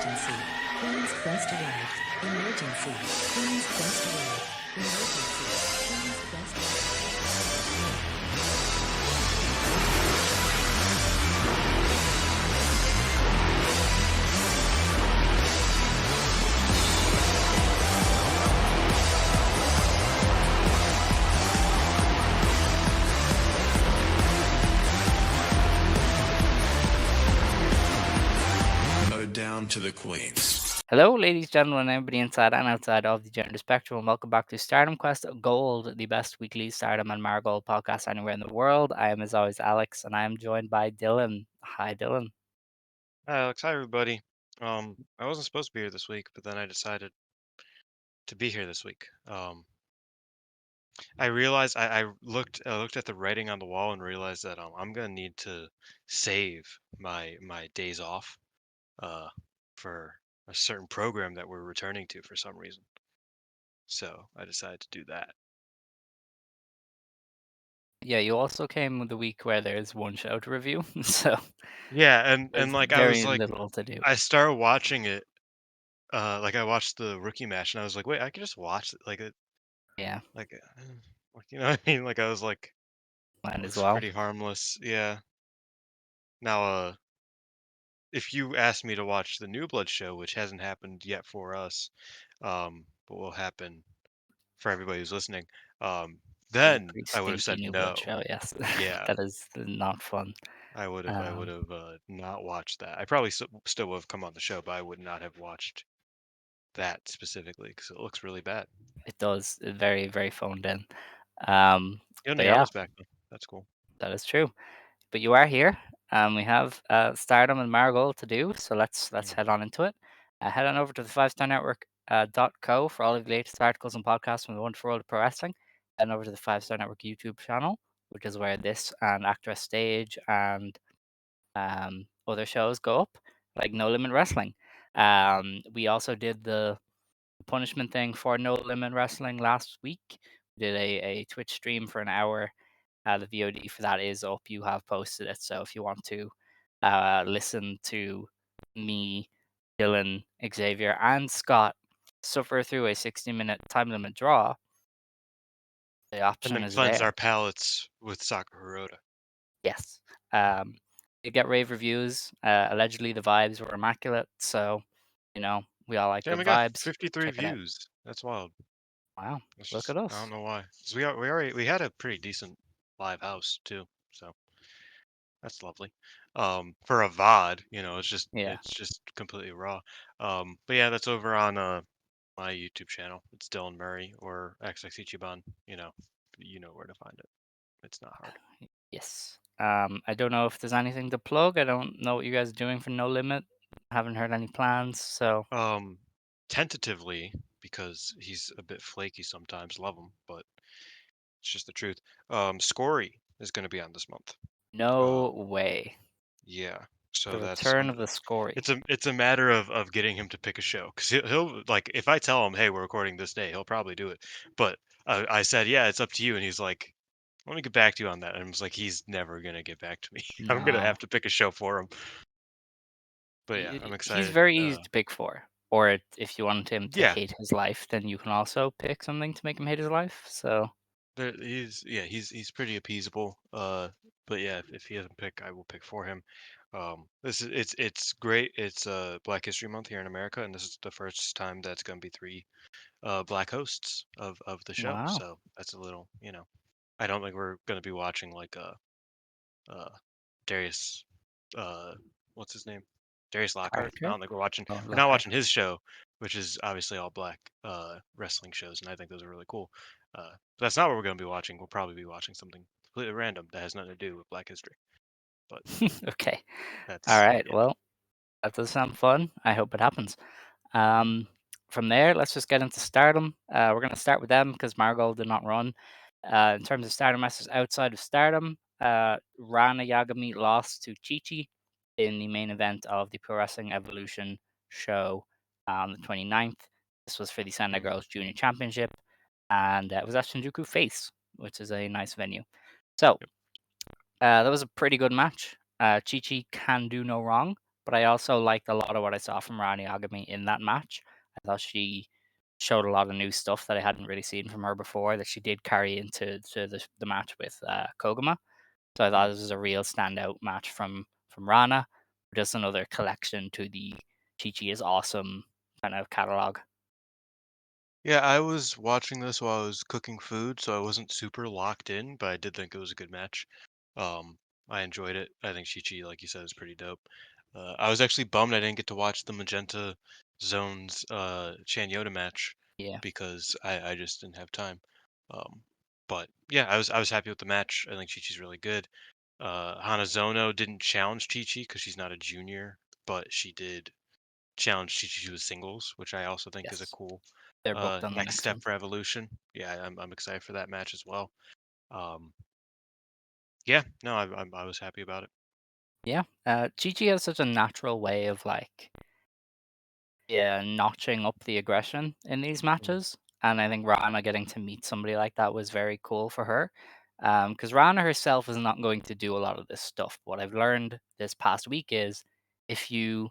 Emergency. Queen's Quest arrived. Emergency. Queen's Quest arrived. Emergency. Queen's Quest Down to the queens. Hello, ladies, gentlemen, everybody inside and outside of the gender spectrum, and welcome back to Stardom Quest Gold, the best weekly Stardom and Marigold podcast anywhere in the world. I am, as always, Alex, and I am joined by Dylan. Hi, Dylan. Hi, Alex. Hi, everybody. I wasn't supposed to be here this week, but then I decided to be here this week. I realized I looked at the writing on the wall and realized that I'm gonna need to save my days off uh, for a certain program that we're returning to for some reason. So I decided to do that. Yeah, you also came with the week where there's one show to review, so Yeah, and there's like I was very like, little to do. I started watching it. Like I watched the rookie match, and I was like, wait, I could just watch it. Yeah, Like, you know what I mean? Like I was like. might as Looks well. pretty harmless, yeah. Now, if you asked me to watch the New Blood show, which hasn't happened yet for us, but will happen for everybody who's listening, There's a then pretty I would have stinky said New Blood no. show, yes. Yeah, That is not fun. I would Um, have not watched that. I probably still would have come on the show, but I would not have watched that specifically because it looks really bad. it does, very, very phoned in. Um, but yeah, Yama's back though. That's cool. that is true. But you are here, and we have Stardom and Marigold to do. So let's Mm. head on into it. Head on over to the Five Star Network .co for all of the latest articles and podcasts from the wonderful world of pro wrestling. Head over to the Five Star Network YouTube channel, which is where this and Actress Stage and other shows go up, like No Limit Wrestling. We also did the punishment thing for No Limit Wrestling last week. We did a Twitch stream for an hour. The VOD for that is up. You have posted it. So if you want to listen to me, Dylan, Xavier, and Scott suffer through a 60-minute time limit draw, the And option then is cleanse our there. palates with Sakura. Yes. You get rave reviews. Allegedly, the vibes were immaculate. So, we all like Damn, good we got vibes. 53 Check it out. views. That's wild. Wow. It's Look just at I us. don't know why. 'Cause we had a pretty decent live house too, so that's lovely. For a VOD, Yeah. it's just completely raw. But yeah, that's over on my YouTube channel. It's Dylan Murray or XX Ichiban. You know where to find it. It's not hard. Yes. I don't know if there's anything to plug. I don't know what you guys are doing for No Limit. Haven't heard any plans. So, Um, Tentatively, because he's a bit flaky sometimes. Love him, but it's just the truth. Scory is going to be on this month. no Um, way. yeah. The So that's return of the Scory. it's a matter of getting him to pick a show because he'll like if I tell him, hey, we're recording this day, he'll probably do it. But I said, yeah, it's up to you, and he's like, let me get back to you on that. And I was like, he's never gonna get back to me. I'm gonna No. have to pick a show for him. But yeah, I'm He's excited. very easy to pick for. Or if you want him to Yeah, hate his life, then you can also pick something to make him hate his life. So, he's pretty appeasable. But yeah, if he doesn't pick, I will pick for him. This is it's great. It's Black History Month here in America, and this is the first time that's gonna be three black hosts of the show. wow. So that's a little, I don't think we're gonna be watching like uh Darius uh what's his name? Darius Lockhart. I Archer? don't think Oh, we're not Lockhart. watching his show, which is obviously all black wrestling shows, and I think those are really cool. But that's not what we're gonna be watching. We'll probably be watching something completely random that has nothing to do with Black History. But Okay. All that's right. yeah. Well, that does sound fun. I hope it happens. Um, from there, let's just get into Stardom. We're going to start with them because Marigold did not run. In terms of Stardom wrestlers outside of Stardom, Ranna Yagami lost to Chi-Chi in the main event of the Pro Wrestling Evolution show on the 29th. This was for the Sendai Mm. Girls Junior Championship, and it was at Shinjuku FACE, which is a nice venue. So, Yep. that was a pretty good match. Chi-Chi can do no wrong, but I also liked a lot of what I saw from Ranna Yagami in that match. I thought she showed a lot of new stuff that I hadn't really seen from her before that she did carry into the match with Koguma. So I thought Mm. this was a real standout match from Rana. Just another collection to the Chi is awesome kind of catalog. Yeah, I was watching this while I was cooking food, so I wasn't super locked in, but I did think it was a good match. Um, I enjoyed it. I think Chi, like you said, is pretty dope. I was actually bummed I didn't get to watch the Magenta Zones Chan Yoda match Yeah. because I just didn't have time. Um, but yeah, I was happy with the match. I think Chi-Chi's really good. Hanazono didn't challenge Chi-Chi because she's not a junior, but she did challenge Chi-Chi to a singles, which I also think is a Yes. cool They're booked on the next next step one. for Evolution. Yeah, I'm excited for that match as well. Um, yeah, no, I was happy about it. Yeah. Chi has such a natural way of like, yeah, notching up the aggression in these Mm. matches. And I think Rana getting to meet somebody like that was very cool for her. Because Rana herself is not going to do a lot of this stuff. What I've learned this past week is if you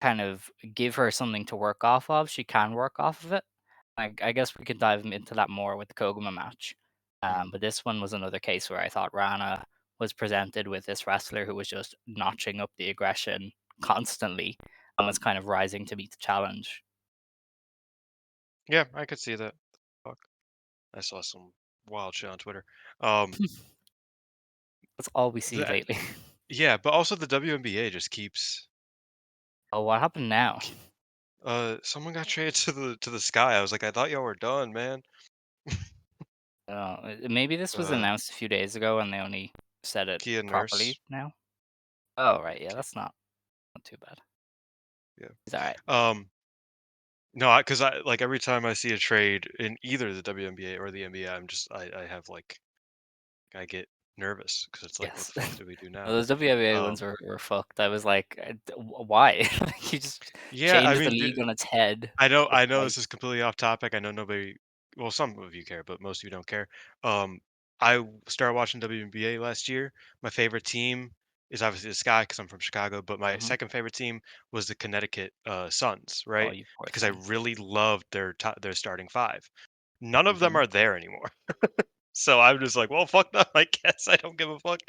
kind of give her something to work off of, she can work off of it. I guess we could dive into that more with the Koguma match. Mm. But this one was another case where I thought Rana was presented with this wrestler who was just notching up the aggression constantly and was kind of rising to meet the challenge. Yeah, I could see that. Fuck, I saw some wild shit on Twitter. Um, That's all we see that lately. yeah, but also the WNBA just keeps. Oh, what happened now? Someone got traded to the sky. I was like, I thought y'all were done, man. Maybe this was Uh, announced a few days ago and they only said it Kia properly Nurse. now. Oh, right. Yeah, that's not too bad. Yeah. It's all right. No, because I like every time I see a trade in either the WNBA or the NBA, I have like I get nervous because it's like, what Yes. the fuck do we do No, now? those WNBA ones Um, were fucked. I was like, why? Like, you just yeah, I changed the mean, league on its head. Like, I know this is twice. completely off topic. I know nobody, well, some of you care, but most of you don't care. Started watching WNBA last year. My favorite team is obviously the Sky because I'm from Chicago, but my Mhm. second favorite team was the Connecticut Suns, Oh, right? you poor Because I thing. really loved their starting five. None of them Mhm. are there anymore. So I'm just like, well, fuck them. I guess I don't give a fuck.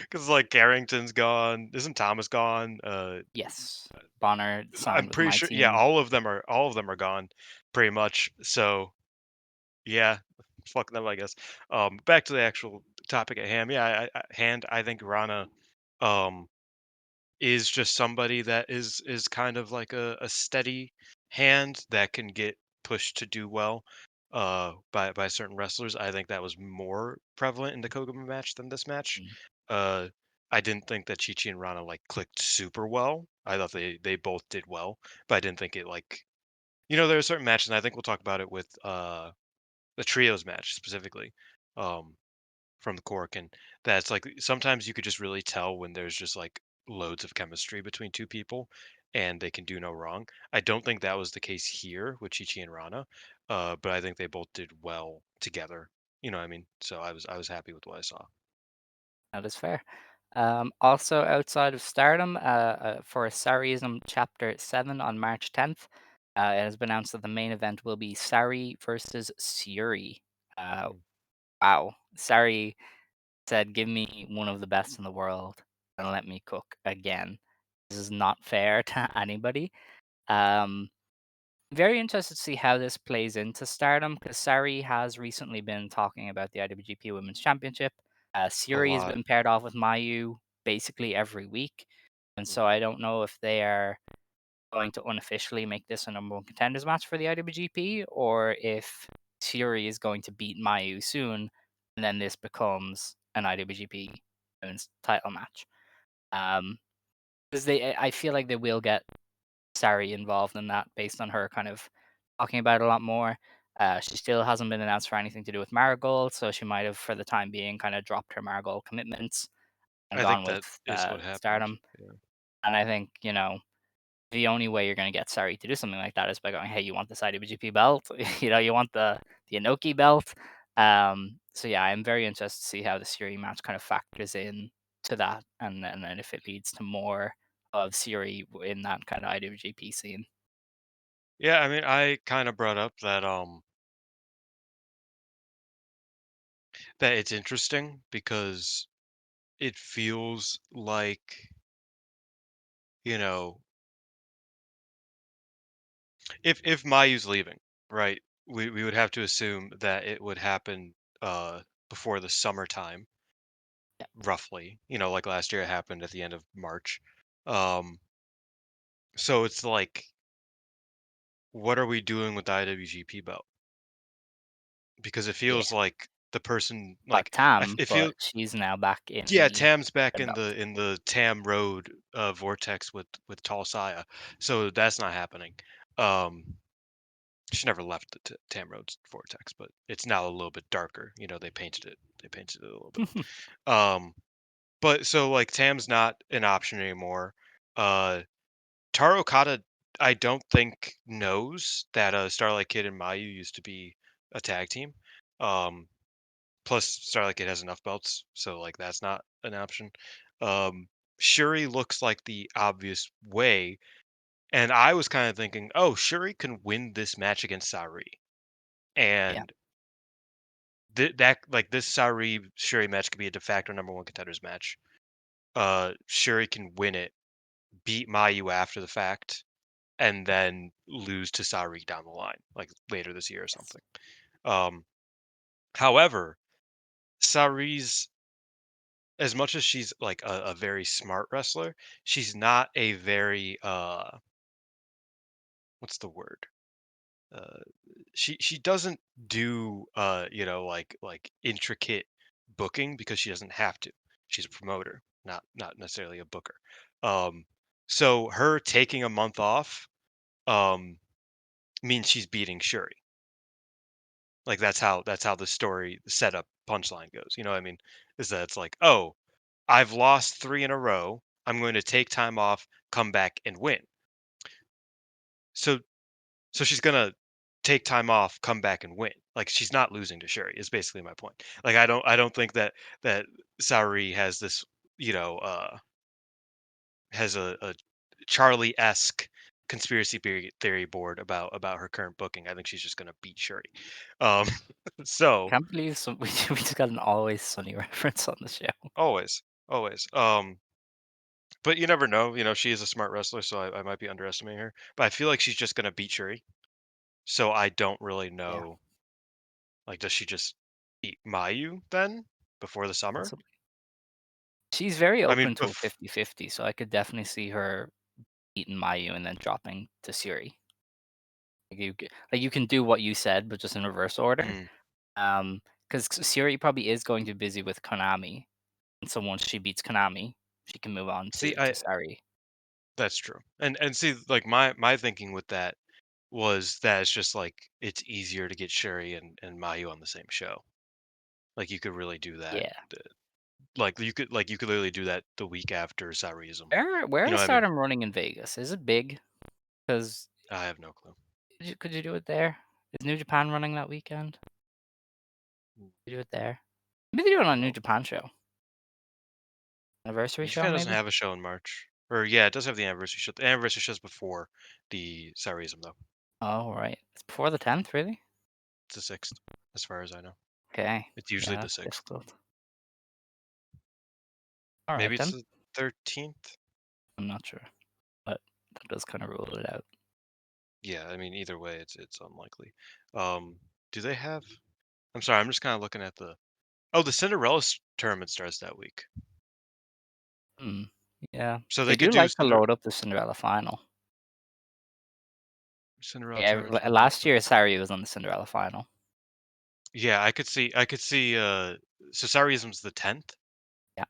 Because like Carrington's gone. Isn't Thomas gone? Yes. Bonner I'm signed with pretty my sure. Yeah, team. all of them are gone, pretty much. So yeah, fuck them, I guess. Back to the actual topic at hand. Yeah, I think Rana, um, is just somebody that is kind of like a steady hand that can get pushed to do well by certain wrestlers. I think that was more prevalent in the Koguma match than this match. Mm. Uh I didn't think that Chi and Rana like clicked super well. I thought they both did well, but I didn't think it like there are certain matches, and I think we'll talk about it with the trios match specifically. Um from the Korakuen, that's like sometimes you could just really tell when there's just like loads of chemistry between two people and they can do no wrong. I don't think that was the case here with Chi and Rana, but I think they both did well together. You know what I mean? So I was happy with what I saw. That is fair. Also, outside of Stardom, for Sareee-ism Chapter 7 on March 10th, it has been announced that the main event will be Sareee versus Syuri. Uh, Mm. wow. Sareee said, "Give me one of the best in the world and let me cook again." This is not fair to anybody. Um, Very interested to see how this plays into Stardom because Sari has recently been talking about the IWGP Women's Championship. A Syuri has lot. been paired off with Mayu basically every week, and Mm. so I don't know if they are going to unofficially make this a number one contenders match for the IWGP or if Syuri is going to beat Mayu soon, and then this becomes an IWGP Women's title match. Um, because I feel like they will get Sari involved in that based on her kind of talking about it a lot more. She still hasn't been announced for anything to do with Marigold, so she might have, for the time being, kind of dropped her Marigold commitments and I think gone with that is what happened. Stardom. Yeah. And I think, the only way you're going to get Sari to do something like that is by going, hey, you want this IWGP belt? You want the Inoki belt? So yeah, I'm very interested to see how the Syuri match kind of factors in to that, and then if it leads to more of Syuri in that kind of IWGP scene. Yeah, I mean, I kind of brought up that it's interesting because it feels like, you know, if Mayu's leaving, right, we would have to assume that it would happen uh before the summertime, Yeah. roughly. Like last year it happened at the end of March. Um so it's like, what are we doing with the IWGP belt? Because it Yeah. feels like the person Like like Tam, it feels but she's now back in yeah, the Tam's back red in belt. the Tam Road vortex with Tall Saya. So that's not happening. Um she never left the Tam Road's vortex, but it's now a little bit darker. They painted it a little bit. Um but so like Tam's not an option anymore. Uh Taro Kata, I don't think knows that Starlight Kid and Mayu used to be a tag team. Um Plus, Starlight Kid has enough belts, so like that's not an option. Shuri looks like the obvious way, and I was kind of thinking, oh, Shuri can win this match against Sareee, Yeah. and that like this Sareee Shuri match could be a de facto number one contenders match. Shuri can win it, beat Mayu after the fact, and then lose to Sareee down the line, like later this year or Yes. something. Um, However, Saree's, as much as she's like a very smart wrestler, she's not a very what's the word? Uh she doesn't do like intricate booking because she doesn't have to. She's a promoter, not necessarily a booker. Um so her taking a month off um means she's beating Shuri. Like that's how the story setup punchline goes. You know what I mean? Is that it's like, "Oh, I've lost 3 in a row. I'm going to take time off, come back and win." So she's gonna take time off, come back and win. Like she's not losing to Sherry is basically my point. Like I don't think that Saori has this, you know, has a Charlie-esque conspiracy theory board about her current booking. I think she's just gonna beat Shuri. Um I so can't believe we just got an Always Sunny reference on the show. always. But you never know. She is a smart wrestler, so I might be underestimating her. But I feel like she's just gonna beat Shuri. So I don't really Yeah, know. Like, does she just beat Mayu then before the summer? possibly. She's very I mean, open to a 50-50, so I could definitely see her beating Mayu and then dropping to Syuri. Like you can do what you said, but just in reverse order. mm, Because Syuri probably is going to be busy with Konami, and so once she beats Konami, she can move on see, to Sari. that's true. And see, like my thinking with that was that it's just like it's easier to get Sherry and Mayu on the same show. Like you could really do that. Yeah. Like you could literally do that the week after Sareee-ism. Where You know is what I mean? Stardom running in Vegas? Is it big? Because I have no clue. could you do it there? Is New Japan running that weekend? Could you do it there? Maybe do it on New No. Japan show. Anniversary New show, Japan doesn't maybe? have a show in March. Or yeah, it does have the anniversary show. The anniversary show's before the Sareee-ism though. Oh, right. It's before the 10th, really? It's the 6th, as far as I know. Okay. It's usually Yeah, the that's 6th. difficult. All right, Maybe it's then. the 13th. I'm not sure, but that does kind of rule it out. Yeah, I mean either way it's unlikely. Um do they have I'm sorry, I'm just kind of looking at the Oh, the Cinderella tournament starts that week. Hmm. Yeah. So They they do could do like to load up the Cinderella final. Cinderella Yeah, tournament 20. last year, Sari was on the Cinderella final. Yeah, I could see so Sareeism's the 10th. Yeah.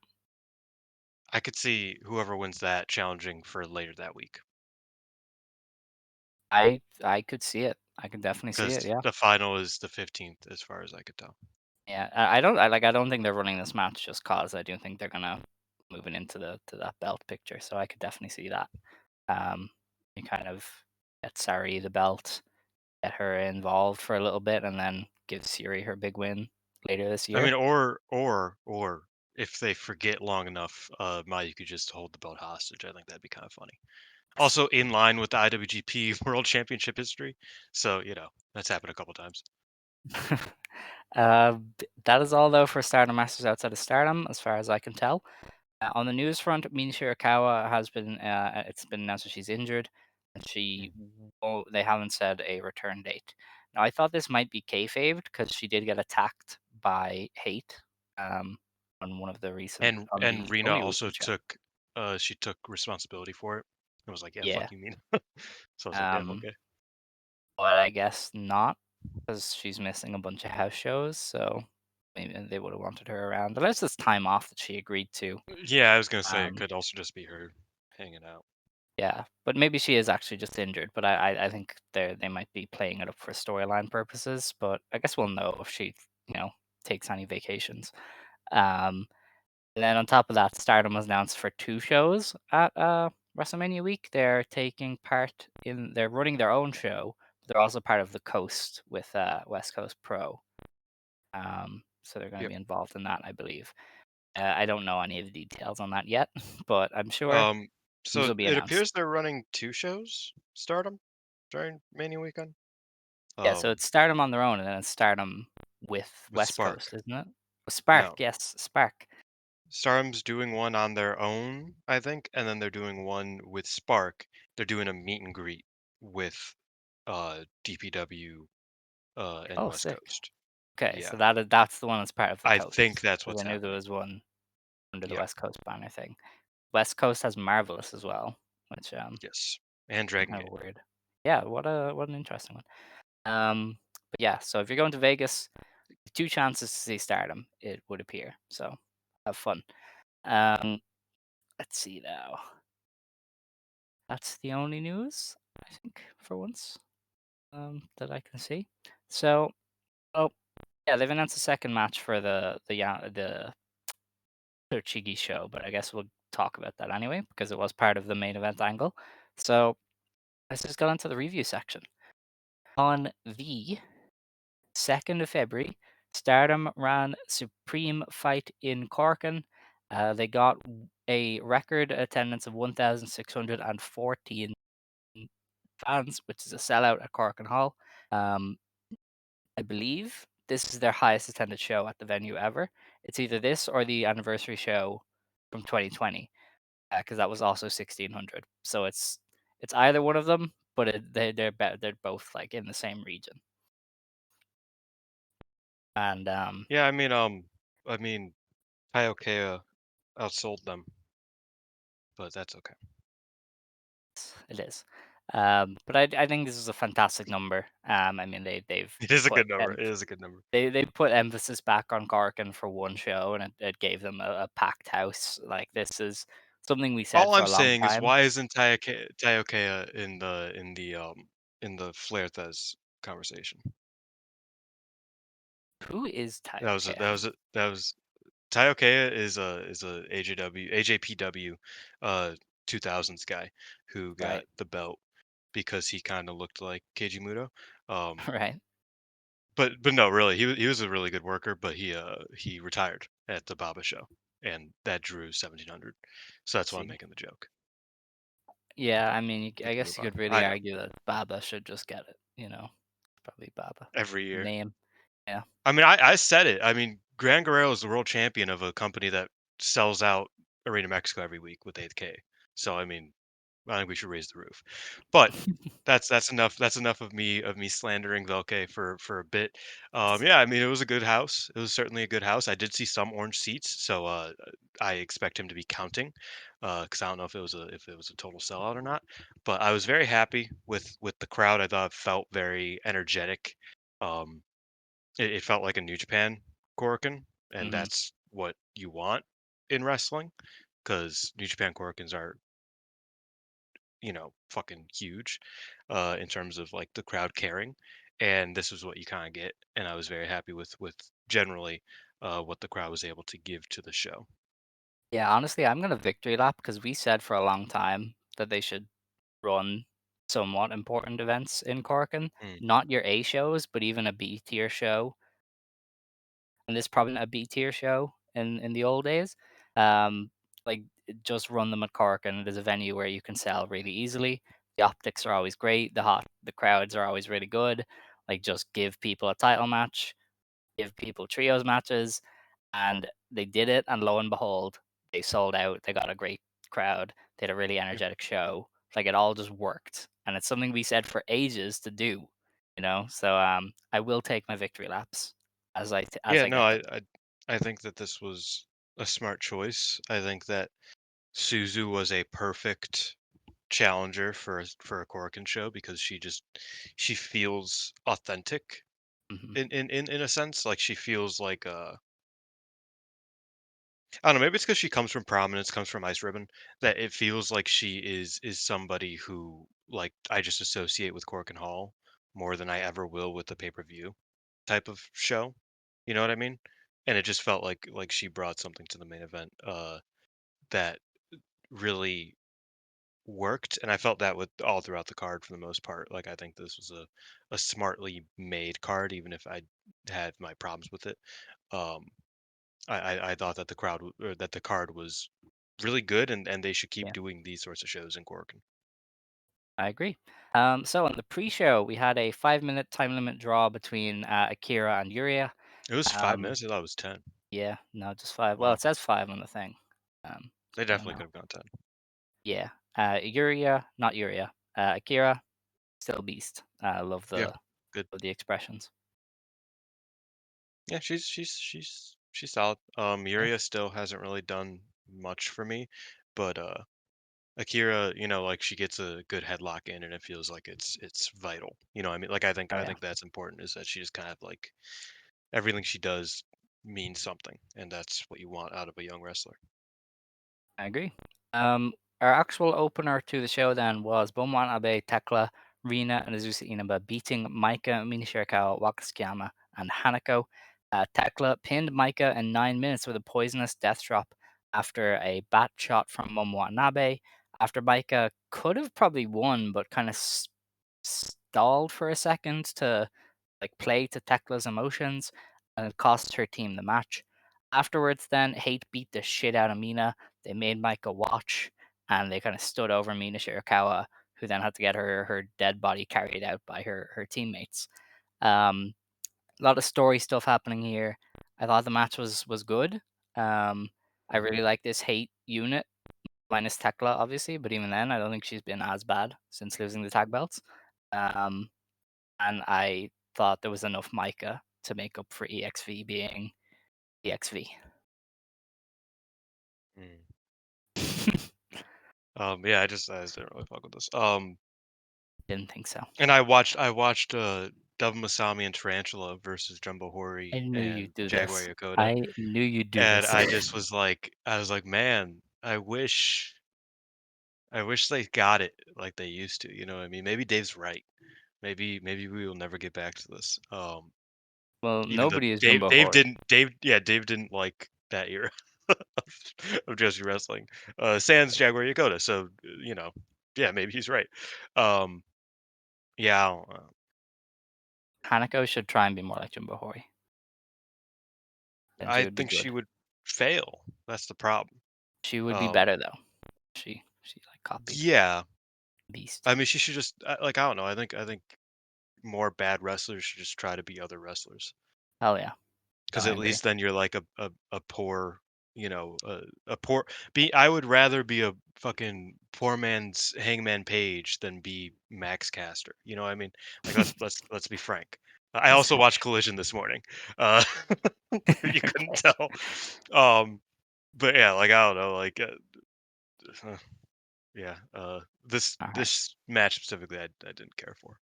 I could see whoever wins that challenging for later that week I could see it. I could definitely see it, because yeah. the final is the 15th as far as I could tell. Yeah, I don't think they're running this match just 'cause I do think they're gonna moving into the to that belt picture, so I could definitely see that. You kind of get Sari the belt, get her involved for a little bit, and then give Syuri her big win later this I year. mean, or if they forget long enough, Mayu could just hold the belt hostage. I think that'd be kind of funny. Also in line with the IWGP World Championship history. So, that's happened a couple times. That is all though for Stardom Masters outside of Stardom, as far as I can tell. On the news front, Mina Shirakawa has been. It's been announced that she's injured, and Mm. they haven't said a return date. Now, I thought this might be kayfabed because she did get attacked by Hate, on one of the recent on And the Rena only also recent show. took responsibility for it. I was like, yeah, fuck Yeah. you, Mina. So I was like, damn, Um, okay. but I guess not because she's missing a bunch of house shows, so maybe they would have wanted her around. Unless it's time off that she agreed to. Yeah, I was gonna say it Um, could also just be her hanging out. Yeah, but maybe she is actually just injured. But I think they might be playing it up for storyline purposes. But I guess we'll know if she you know takes any vacations. Um, and then on top of that, Stardom was announced for two shows at WrestleMania week. They're taking part in. They're running their own show. They're also part of the Coast with West Coast Pro. So they're going to Yep. be involved in that, I believe. I don't know any of the details on that yet, but I'm sure Um, things so will be it announced. appears they're running two shows, Stardom, during Mania weekend. Yeah, so Um, it's Stardom on their own, and then it's Stardom with with West Coast, Spark. isn't it? Spark, No, yes, Spark. Stardom's doing one on their own, I think, and then they're doing one with Spark. They're doing a meet and greet with DPW and Oh, West sick. Coast. Okay, Yeah, so that's the one that's part of the I think Coast, that's because what's I knew there happening. was one under the Yeah, West Coast banner thing. West Coast has Marvelous as well, which yes, and is Dragon kind of Gate. weird. Yeah, what an interesting one. But yeah, so if you're going to Vegas, two chances to see Stardom, it would appear. So have fun. Um, let's see now. That's the only news, I think, for once, that I can see. So, oh, yeah, they've announced a second match for the Tochigi show, but I guess we'll talk about that anyway because it was part of the main event angle. So let's just go into the review section. On the 2nd of February, Stardom ran Supreme Fight in Corkin. They got a record attendance of 1,614 fans, which is a sellout at Korakuen Hall. Um, I believe this is their highest attended show at the venue ever. It's either this or the anniversary show from 2020, because that was also 1,600. So it's either one of them, but they're both like in the same region. And Yeah, I mean, Kaiokea outsold them, but that's okay. it is. But I think this is a fantastic number. I mean they've It is a put good number. It is a good number. they put emphasis back on Corkin for one show, and it gave them a packed house. Like this is something we said All for I'm a long saying is, time. why isn't Taiyokea in the Flair Thez conversation? Who is That was a, that Taiyokea? was a, that was Taiyokea is a AJPW 2000s guy who got Right, the belt because he kind of looked like Keiji Muto. Um, right. but no, really, he was a really good worker, but he retired at the Baba show, and that drew 1,700. So that's why I'm See. making the joke. Yeah, I mean, We I can move guess you on. could really I know argue that Baba should just get it. Probably Baba every year. name. Yeah. I mean, I said it. I mean, Gran Guerrero is the world champion of a company that sells out Arena Mexico every week with 8K. So I mean, I think we should raise the roof. But that's enough. That's enough of me slandering Velke for a bit. Yeah, I mean, it was a good house. It was certainly a good house. I did see some orange seats, so I expect him to be counting, because I don't know if it was a total sellout or not. But I was very happy with the crowd. I thought it felt very energetic. Um, it felt like a New Japan Korakuen, and Hmm. that's what you want in wrestling, because New Japan Korakuens are fucking huge, in terms of like the crowd caring, and this was what you kind of get, and I was very happy with generally what the crowd was able to give to the show. Yeah, honestly, I'm gonna victory lap because we said for a long time that they should run somewhat important events in Corkin, Mm. not your A shows, but even a B tier show. And this is probably not a B tier show in the old days. Like just run them at Cork, and it is a venue where you can sell really easily. The optics are always great. The crowds are always really good. Like just give people a title match, give people trios matches, and they did it. And lo and behold, they sold out. They got a great crowd. They had a really Yeah, energetic show. Like it all just worked, and it's something we said for ages to do. So I will take my victory laps as yeah, I no, get them. I think that this was a smart choice. I think that Suzu was a perfect challenger for a Korakuen show because she feels authentic Hmm. in a sense. Like she feels like I don't know, maybe it's because she comes from prominence, comes from Ice Ribbon, that it feels like she is somebody who like I just associate with Korakuen Hall more than I ever will with the pay-per-view type of show. You know what I mean? And it just felt like she brought something to the main event that really worked, and I felt that with all throughout the card for the most part. Like I think this was a smartly made card, even if I had my problems with it. Um, I thought that or that the card was really good, and they should keep Yeah, doing these sorts of shows in Cork. I agree. So on the pre-show, we had a 5-minute time limit draw between Akira and Yuria. It was five Um, minutes. I thought it was 10. yeah, no, just five. Well, Wow, it says five on the thing. they So I don't definitely know. could have gone 10. Yeah, Yuria, not Yuria. Akira, still beast. Love Yeah, the good. love the expressions. Yeah, she's solid. Yeah, Yuria still hasn't really done much for me, but Akira, like she gets a good headlock in, and it feels like it's vital. You know, what I mean, like oh I yeah, think that's important. Is that she just kind of like everything she does means something, and that's what you want out of a young wrestler. I agree. Um, our actual opener to the show then was Beaumont Abe, Tekla, Rina, and Azusa Inaba beating Maika, Mina Shirakawa, Wakasukiyama, and Hanako. Tekla pinned Maika in 9 minutes with a poisonous death drop after a bat shot from Momo Watanabe. After Maika could have probably won, but kind of stalled for a second to like play to Tekla's emotions, and it cost her team the match. Afterwards, then Hate beat the shit out of Mina. They made Micah watch, and they kind of stood over Mina Shirakawa, who then had to get her dead body carried out by her teammates. Um, a lot of story stuff happening here. I thought the match was good. I really like this Hate unit minus Tekla, obviously, but even then, I don't think she's been as bad since losing the tag belts. Um, and I thought there was enough Micah to make up for EXV being EXV. Mm. Yeah, I just didn't really fuck with this. Didn't think so. And I watched Dove Masami and Tarantula versus Jumbo I Hori knew and you'd do Jaguar this. Yokota, I knew you'd do and this. I was like, man, I wish they got it like they used to. You know what I mean? Maybe Dave's right. Maybe we will never get back to this. Well, Even though nobody is Jumbo Hori. Dave didn't like that era of Joshi wrestling. Sans Jaguar Yokota, so yeah, maybe he's right. Um, yeah, I don't know. Hanako should try and be more like Jumbo Hori. Then she I would be think she good. would fail. That's the problem. She would be Um, better though. She like copied yeah, Beast. I mean, she should just like I don't know. I think more bad wrestlers should just try to be other wrestlers. Hell yeah. No, Because I at agree. least then you're like a poor, a poor. I would rather be a fucking poor man's Hangman Page than be Max Caster. You know what I mean? Like let's be frank. I also watched Collision this morning. Uh, you couldn't tell. Um, but yeah, like I don't know, like yeah. All right. This match specifically, I didn't care for.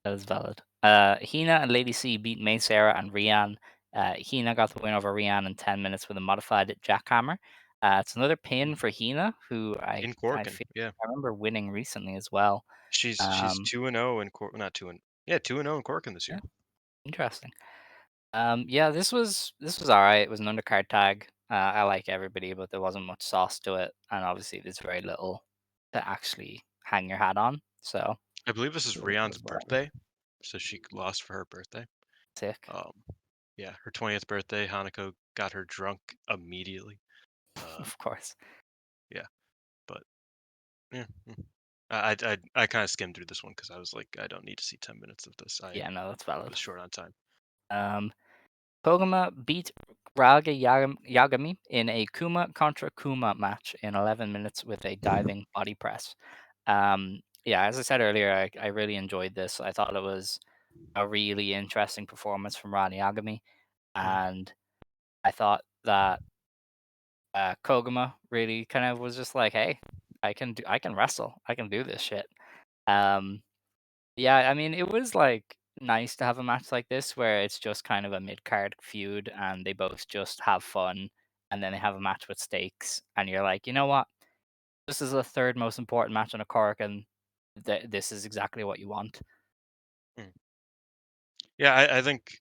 That is valid. Hina and Lady C beat May Sarah and Rian. Hina got the win over Rian in 10 minutes with a modified jackhammer. It's another pin for Hina, who In I Corkin, feel yeah. I remember winning recently as well. She's Um, 2-0 in Cork, not 2 and yeah, 2-0 in Corkin this yeah, year. interesting. Yeah, this was all right. It was an undercard tag. I like everybody, but there wasn't much sauce to it, and obviously there's very little to actually hang your hat on. So I believe this is it Rion's was whatever. birthday, so she lost for her birthday. Sick. Um, yeah, her 20th birthday, Hanako got her drunk immediately. Of course. Yeah, but yeah, I kind of skimmed through this one because I was like, I don't need to see 10 minutes of this. I Yeah, no, that's valid. was short on time. Um, Koguma beat Yagami in a Kuma contra Kuma match in 11 minutes with a diving body press. Yeah, as I said earlier, I really enjoyed this. I thought it was a really interesting performance from Ranna Yagami, Mm. and I thought that Koguma really kind of was just like, "Hey, I can wrestle, I can do this shit." Um, yeah, I mean, it was like nice to have a match like this where it's just kind of a mid card feud, and they both just have fun, and then they have a match with stakes, and you're like, you know what? This is the third most important match on a cork, and this is exactly what you want. Mm. Yeah, I think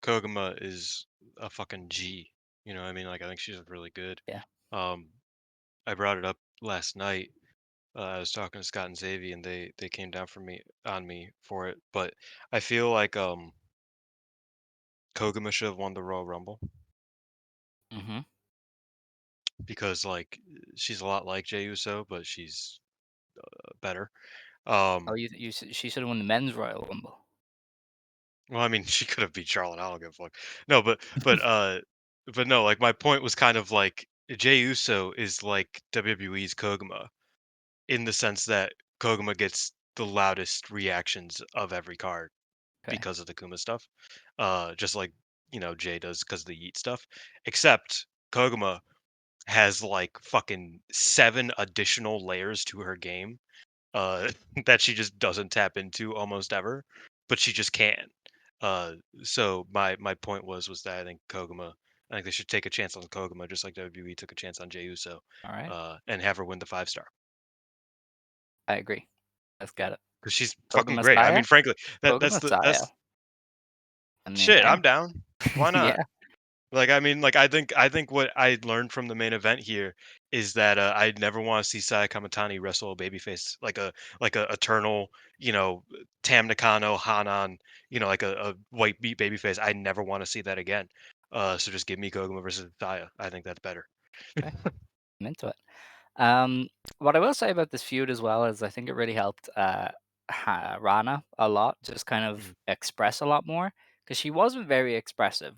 Koguma is a fucking G. You know what I mean? Like, I think she's really good. Yeah. Um, I brought it up last night. I was talking to Scott and Xavier, and they came down for me on me for it. But I feel like Koguma should have won the Royal Rumble Mm-hmm. because like she's a lot like Jey Uso, but she's better. Oh, Um, she should have won the men's Royal Rumble. well, I mean, she could have beat Charlotte. I don't give a fuck. No, but no. Like my point was kind of like Jey Uso is like WWE's Koguma in the sense that Koguma gets the loudest reactions of every card Okay. because of the Kuma stuff. Just like Jay does because of the Yeet stuff. Except Koguma has like fucking 7 additional layers to her game uh, that she just doesn't tap into almost ever, but she just can. Uh, so my point was that I think Koguma. I think they should take a chance on Koguma, just like WWE took a chance on Jey Uso, All right. and have her win the 5 star. I agree. Let's Yeah, get it. because she's fucking Koguma great. I Saya. mean, frankly, Koguma Saya. that's I mean, shit. hey. I'm down. Why not? Yeah. Like, I mean, like, I think what I learned from the main event here is that I never want to see Saya Kamitani wrestle a babyface like a eternal, you know, Tam Nakano, Hanan, like a white beat babyface. I never want to see that again. So just give me Koguma versus Saya. I think that's better. Okay. I'm into it. What I will say about this feud as well is I think it really helped Rana a lot, just kind of Mhm. express a lot more because she wasn't very expressive.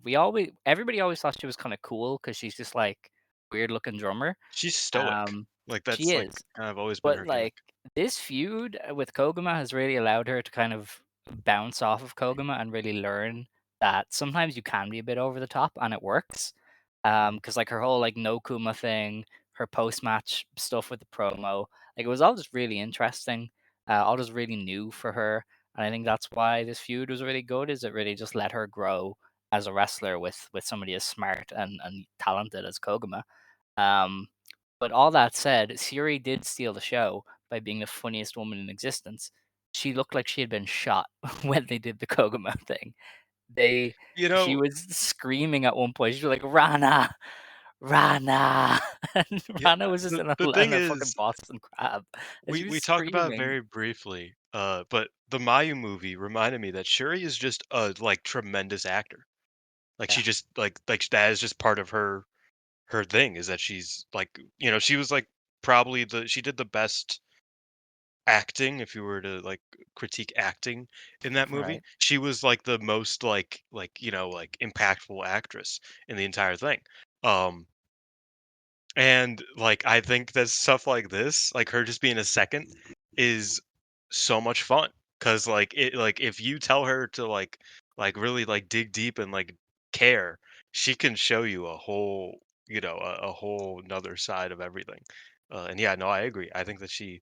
Everybody always thought she was kind of cool because she's just like weird looking drummer. She's stoic. Um, Like she that's like is, kind of always been but her gimmick. like this feud with Koguma has really allowed her to kind of bounce off of Koguma and really learn that sometimes you can be a bit over the top and it works. Mhm. Because like her whole like no Kuma thing, her post match stuff with the promo, like it was all just really interesting, all just really new for her, and I think that's why this feud was really good. Is it really just let her grow as a wrestler with somebody as smart and talented as Koguma. Um, but all that said, Syuri did steal the show by being the funniest woman in existence. She looked like she had been shot when they did the Koguma thing. They You She know, was screaming at one point. She was like, "Rana, Rana!" And yeah. Rana was just The thing in a fucking is, Boston crab, and she was we talked about it screaming. very briefly, but the Mayu movie reminded me that Shuri is just a like tremendous actor. Like Yeah, she just like that is just part of her thing is that she's like she was like probably she did the best acting if you were to like critique acting in that movie. right. She was like the most like impactful actress in the entire thing. Um And, like, I think that stuff like this, like her just being a second, is so much fun. Cause like, if you tell her to, like, really, like, dig deep and, like, care, she can show you a whole a whole 'nother side of everything. And yeah, no, I agree. I think that she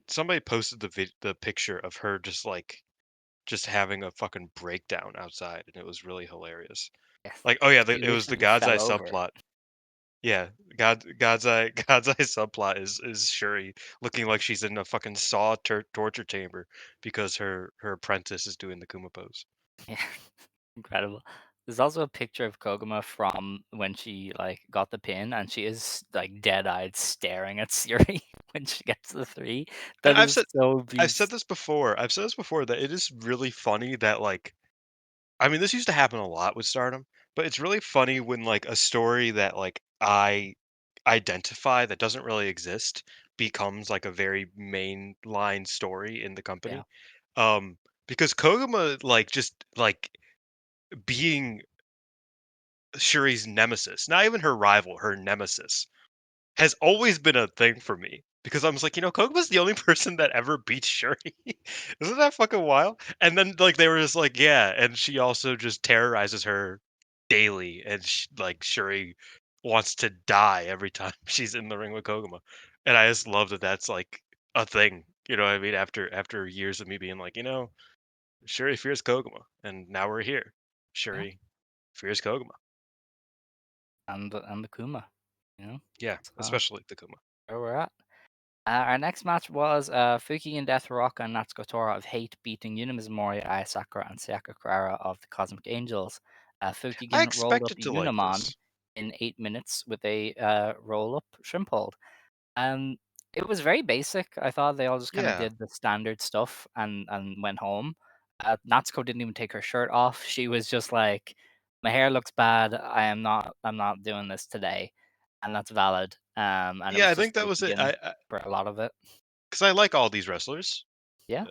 somebody posted the picture of her just having a fucking breakdown outside, and it was really hilarious. Yes, Like, oh yeah, she it was the literally God's Eye fell over it. subplot. Yeah, God's Eye God's Eye subplot is Shuri looking like she's in a fucking Saw torture chamber because her apprentice is doing the Kuma pose. Yeah, incredible. There's also a picture of Koguma from when she like got the pin, and she is like dead-eyed staring at Siri when she gets the three. And That is so I've said beast. this before. I've said this before that it is really funny that like I mean, this used to happen a lot with Stardom, but it's really funny when like a story that like I identify that doesn't really exist becomes like a very mainline story in the Yeah. company. Um, because Koguma like just like being Shuri's nemesis, not even her rival, her nemesis, has always been a thing for me because I was like, Koguma's the only person that ever beats Shuri. Isn't that fucking wild? And then like they were just like, yeah, and she also just terrorizes her daily, and like Shuri wants to die every time she's in the ring with Koguma, and I just love that that's like a thing. You know what I mean? After years of me being like, Shuri fears Koguma, and now we're here. Yeah. Shuri fears Koguma. And the Kuma, you know. Yeah, So especially the Kuma. where we're at. Our next match was Fuki and Death Rock and Natsuko Tora of Hate beating Yuna Mizumori, Aya Sakura, and Sayaka Kurara of the Cosmic Angels. I Fukigen rolled up expected to like Unamon this. in 8 minutes with a roll up shrimp hold. Um, it was very basic. I thought they all just kind of Yeah. did the standard stuff and went home. Natsuko didn't even take her shirt off. She was just like, "My hair looks bad. I'm not doing this today," and that's valid. And it Yeah, was I just think that was it. Fukigen for a lot of it. Because I like all these wrestlers. Yeah.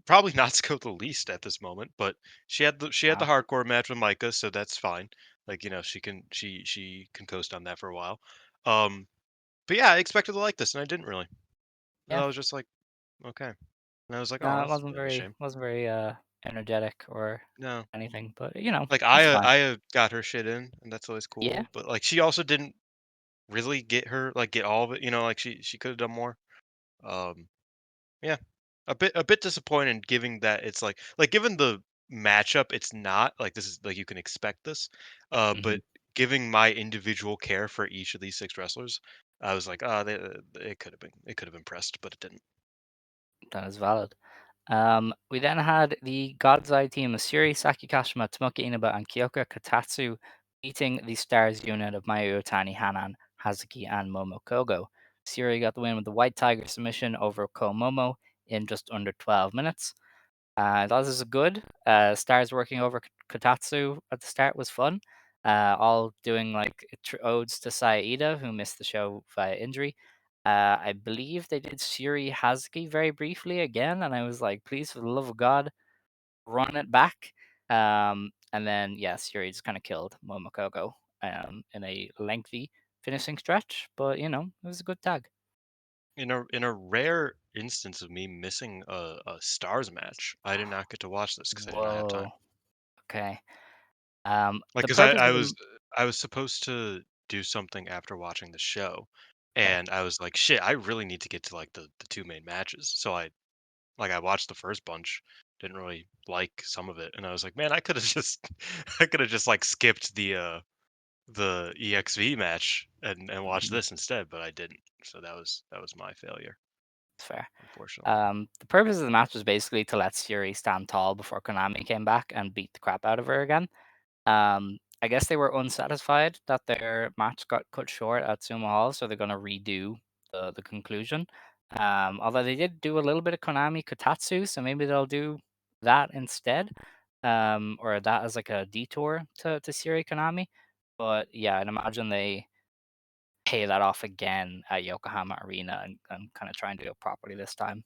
Probably Natsuko the least at this moment, but she had the Wow. hardcore match with Micah, so that's fine. Like, she can coast on that for a while. Um, but yeah, I expected to like this, and I didn't really. And Yeah. I was just like, okay. And I was like, oh, No, it that's a shame. wasn't very energetic or No, anything, but like it's Aya, fine. Aya got her shit in, and that's always Yeah. cool. But like, she also didn't really get all of it. Like she could have done more. Um, Yeah. A bit disappointed giving that it's like given the matchup, it's not like this is like you can expect this. Hmm. But giving my individual care for each of these six wrestlers, I was like, oh, it could have been pressed, but it didn't. That is valid. We then had the God's Eye team of Syuri, Saki Kashima, Tomoki Inaba, and Kyoka Katatsu beating the Stars unit of Mayu Otani, Hanan, Hazuki, and Momo Kogo. Syuri got the win with the White Tiger submission over Komomo in just under 12 minutes. I thought this was good. Stars working over Kotatsu at the start was fun. All doing like odes to Saida, who missed the show via injury. I believe they did Syuri Hazuki very briefly again, and I was like, please, for the love of God, run it back. And then, yeah, Syuri just kind of killed Momokogo in a lengthy finishing stretch, but it was a good tag. In a rare instance of me missing a stars match, I did not get to watch this because I did not have time. Whoa. Okay. Like, The cause I, purpose I of was the I was supposed to do something after watching the show, okay, and I was like, shit, I really need to get to like the two main matches. So I watched the first bunch, didn't really like some of it, and I was like, man, I could have just I could have just like skipped the EXV match and watched mhm, this instead, but I didn't. So that was my failure, fair. unfortunately. The purpose of the match was basically to let Fury stand tall before Konami came back and beat the crap out of her again. I guess they were unsatisfied that their match got cut short at Sumo Hall, so they're going to redo the conclusion. Although they did do a little bit of Konami Kotatsu, so maybe they'll do that instead, or that as like a detour to Siri Konami. But yeah, I'd imagine they pay that off again at Yokohama Arena and kind of try and do it properly this time.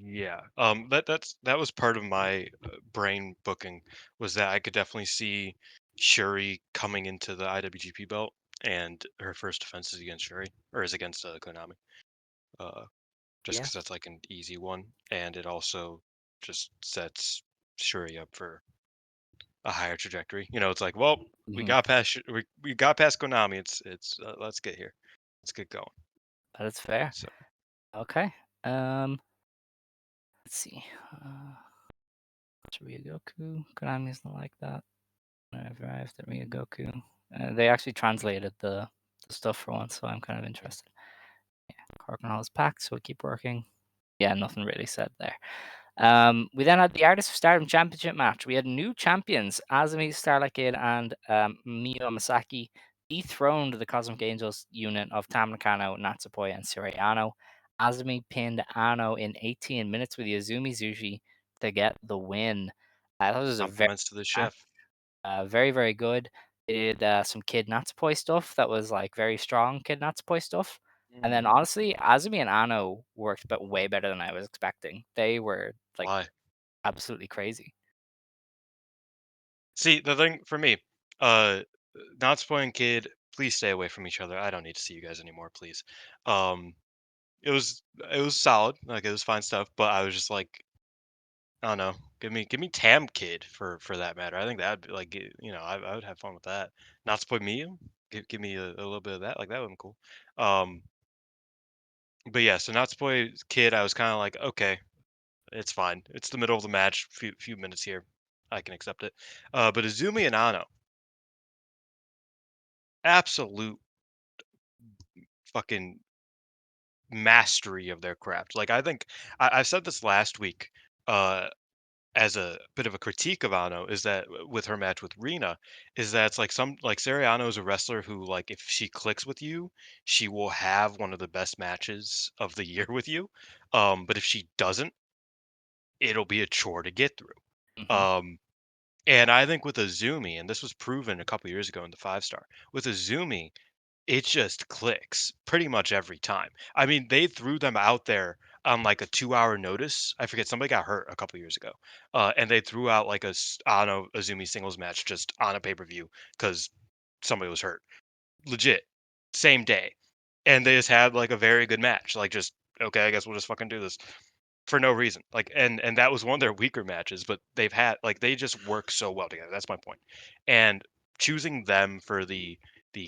Yeah. That was part of my brain booking was that I could definitely see Shuri coming into the IWGP belt, and her first defense is against Shuri or is against Konami. Uh, just Yeah. because that's like an easy one, and it also just sets Shuri up for a higher trajectory. It's like, well, we Hmm. got past we got past Konami. It's let's get here. Let's get going. That is fair. So Okay. Um, let's see. Ryogoku. Konami's not like that. I've arrived at Ryogoku. They actually translated the stuff for once, so I'm kind of interested. Korakuen Hall is packed, so we keep working. Yeah, nothing really said there. We then had the Artist of Stardom Championship match. We had new champions, Azumi, Starlight Kid, and Miyu Amasaki dethroned the Cosmic Angels unit of Tam Nakano, Natsupoi, and Suriano. Azumi pinned Ano in 18 minutes with the Azumi Zushi to get the win. I thought it was a very Compliments to the match. chef. Very, very good. They did some Kid Natsupoi stuff that was like very strong Kid Natsupoi stuff. And then Mm, honestly, Azumi and Ano worked but way better than I was expecting. They were like why? absolutely crazy. See, the thing for me, uh, not spoiling kid, please stay away from each other. I don't need to see you guys anymore, please. Um, it was solid, like it was fine stuff, but I was just like, I don't know, give me Tam Kid for that matter. I think that'd be like, I would have fun with that. Not spoil Miyu, give me a little bit of that, like that would be cool. Um, but yeah, so not spoil Kid, I was kind of like, okay, it's fine. It's the middle of the match, few minutes here, I can accept it. But Izumi and Ano, absolute fucking mastery of their craft. Like I think I said this last week as a bit of a critique of Ano is that with her match with Rina is that it's like some like Sareee Ano is a wrestler who like if she clicks with you, she will have one of the best matches of the year with you. But if she doesn't, it'll be a chore to get through. Hmm. And I think with Azumi, and this was proven a couple years ago in the 5 star, with Azumi, it just clicks pretty much every time. I mean, they threw them out there on like a 2 hour notice. I forget somebody got hurt a couple years ago, and they threw out like Ano Azumi singles match just on a pay per view because somebody was hurt. Legit, same day, and they just had like a very good match. Like just okay, I guess we'll just fucking do this for no reason. Like and that was one of their weaker matches, but they've had like they just work so well together. That's my point. And choosing them for the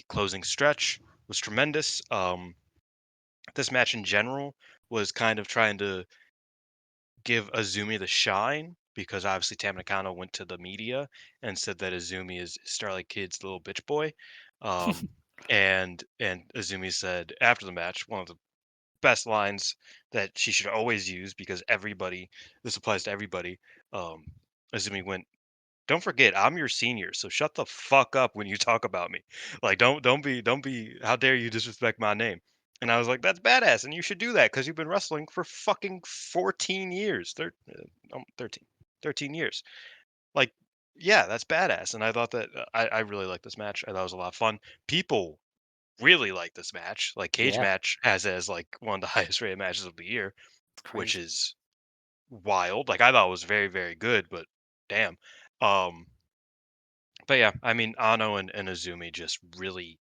closing stretch was tremendous. This match in general was kind of trying to give Azumi the shine because obviously Tam Nakano went to the media and said that Azumi is Starlight Kid's little bitch boy. Um, and Azumi said after the match, one of the best lines that she should always use because everybody this applies to everybody. Um, Azumi went, "Don't forget, I'm your senior, so shut the fuck up when you talk about me. Like, don't be. How dare you disrespect my name?" And I was like, "That's badass, and you should do that because you've been wrestling for fucking 14 years, 13, 13 years. Like, yeah, that's badass." And I thought that I really liked this match. I thought it was a lot of fun. People really like this match. Like Cage Yeah, Match has it as like one of the highest rated matches of the year, it's which crazy. is wild. Like I thought it was very, very good, but damn. Um, but yeah, I mean Ano and Azumi just really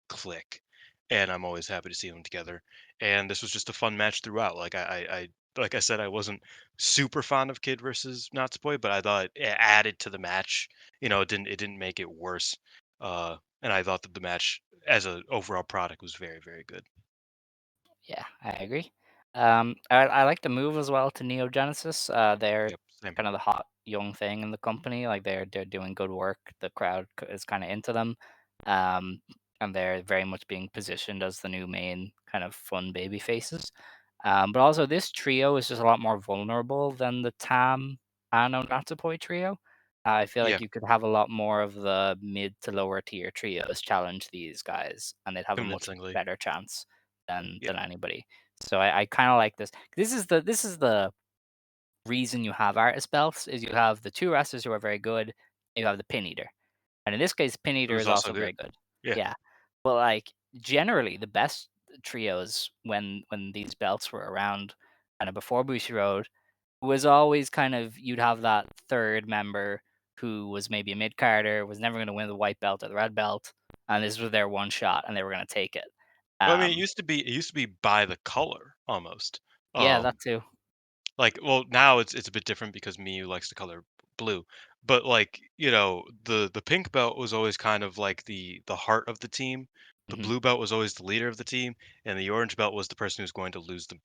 click, and I'm always happy to see them together. And this was just a fun match throughout. Like I like I said, I wasn't super fond of Kid versus Natsupoi, but I thought it added to the match. It didn't make it worse. And I thought that the match as an overall product was very, very good. Yeah, I agree. I like the move as well to Neo Genesis. They're Yep, same. kind of the hot young thing in the company. Like they're doing good work. The crowd is kind of into them, um, and they're very much being positioned as the new main kind of fun baby faces. But also this trio is just a lot more vulnerable than the Tam Ano Natsupoi trio. I feel Yeah, like you could have a lot more of the mid to lower tier trios challenge these guys, and they'd have a much convincingly. better chance Yeah, than anybody. So I kind of like this. This is the reason you have artist belts is you have the two wrestlers who are very good. You have the pin eater, and in this case, pin it eater was is also also good. very good. Yeah, Yeah, but like generally, the best trios when these belts were around, kind of before Bushi Road, was always kind of you'd have that third member who was maybe a mid carder, was never going to win the white belt or the red belt, and this was their one shot, and they were going to take it. well, I mean, Um, it used to be by the color almost. yeah, Um, that too. Like, well, now it's a bit different because Miyu likes the color blue. But like, the pink belt was always kind of like the heart of the team. The Hmm. blue belt was always the leader of the team, and the orange belt was the person who's going to lose the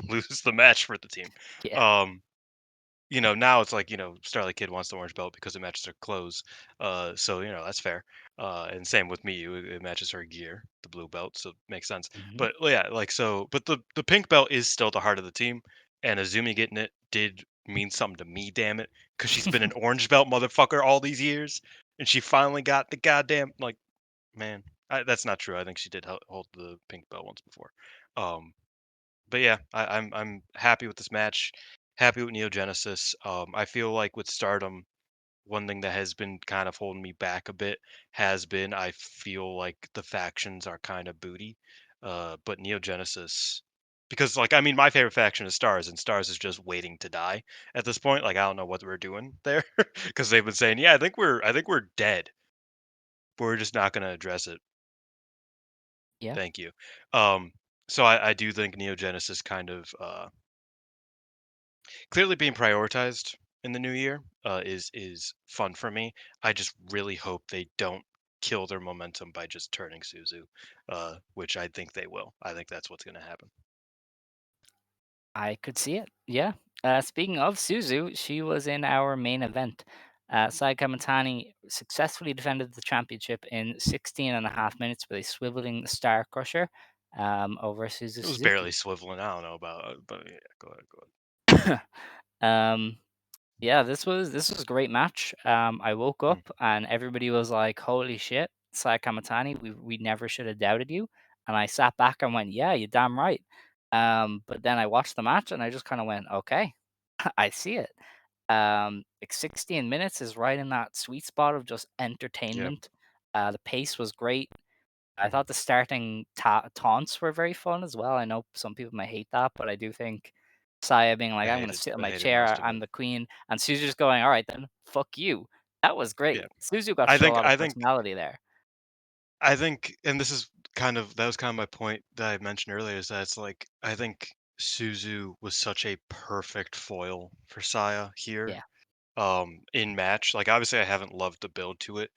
lose the match for the team. Yeah. Um, now it's like, Starlight Kid wants the orange belt because it matches her clothes. So, that's fair. And same with Miyu, it matches her gear, the blue belt, so it makes sense. Hmm. But yeah, like so, but the pink belt is still the heart of the team, and Azumi getting it did mean something to me, damn it, because she's been an orange belt motherfucker all these years, and she finally got the goddamn like, man, that's not true. I think she did hold the pink belt once before. Um, but yeah, I'm happy with this match. happy with Neogenesis. I feel like with Stardom, one thing that has been kind of holding me back a bit has been I feel like the factions are kind of booty. But Neogenesis, because like I mean, my favorite faction is Stars, and Stars is just waiting to die at this point. Like I don't know what we're doing there because they've been saying, yeah, I think we're dead, but we're just not going to address it. Yeah. Thank you. Um, so I do think Neogenesis kind of clearly being prioritized in the new year is fun for me. I just really hope they don't kill their momentum by just turning Suzu, which I think they will. I think that's what's going to happen. I could see it. Yeah. Speaking of Suzu, she was in our main event. Sai Kamitani successfully defended the championship in 16 and a half minutes with a swiveling Star Crusher over Suzu It was barely Suzuki. swiveling. I don't know about, but yeah, go ahead, go um, yeah, this was a great match. I woke ahead. up and everybody was like, "Holy shit, Sai Kamitani, we never should have doubted you." And I sat back and went, "Yeah, you're damn right." But then I watched the match and I just kind of went, "Okay, I see it." Like 16 minutes is right in that sweet spot of just Yeah. entertainment. The pace was great. I Mhm. thought the starting taunts were very fun as well. I know some people might hate that, but I do think Saya being like, "I'm gonna sit in I my hated chair. most of I'm it. the queen," and Suzu just going, "All right then, fuck you." That was Yeah. great. Suzu got to I show a think lot of I think personality there. I think and this is kind of that was kind of my point that I mentioned earlier is that it's like I think Suzu was such a perfect foil for Saya here Yeah. in match. Like obviously I haven't loved the build to it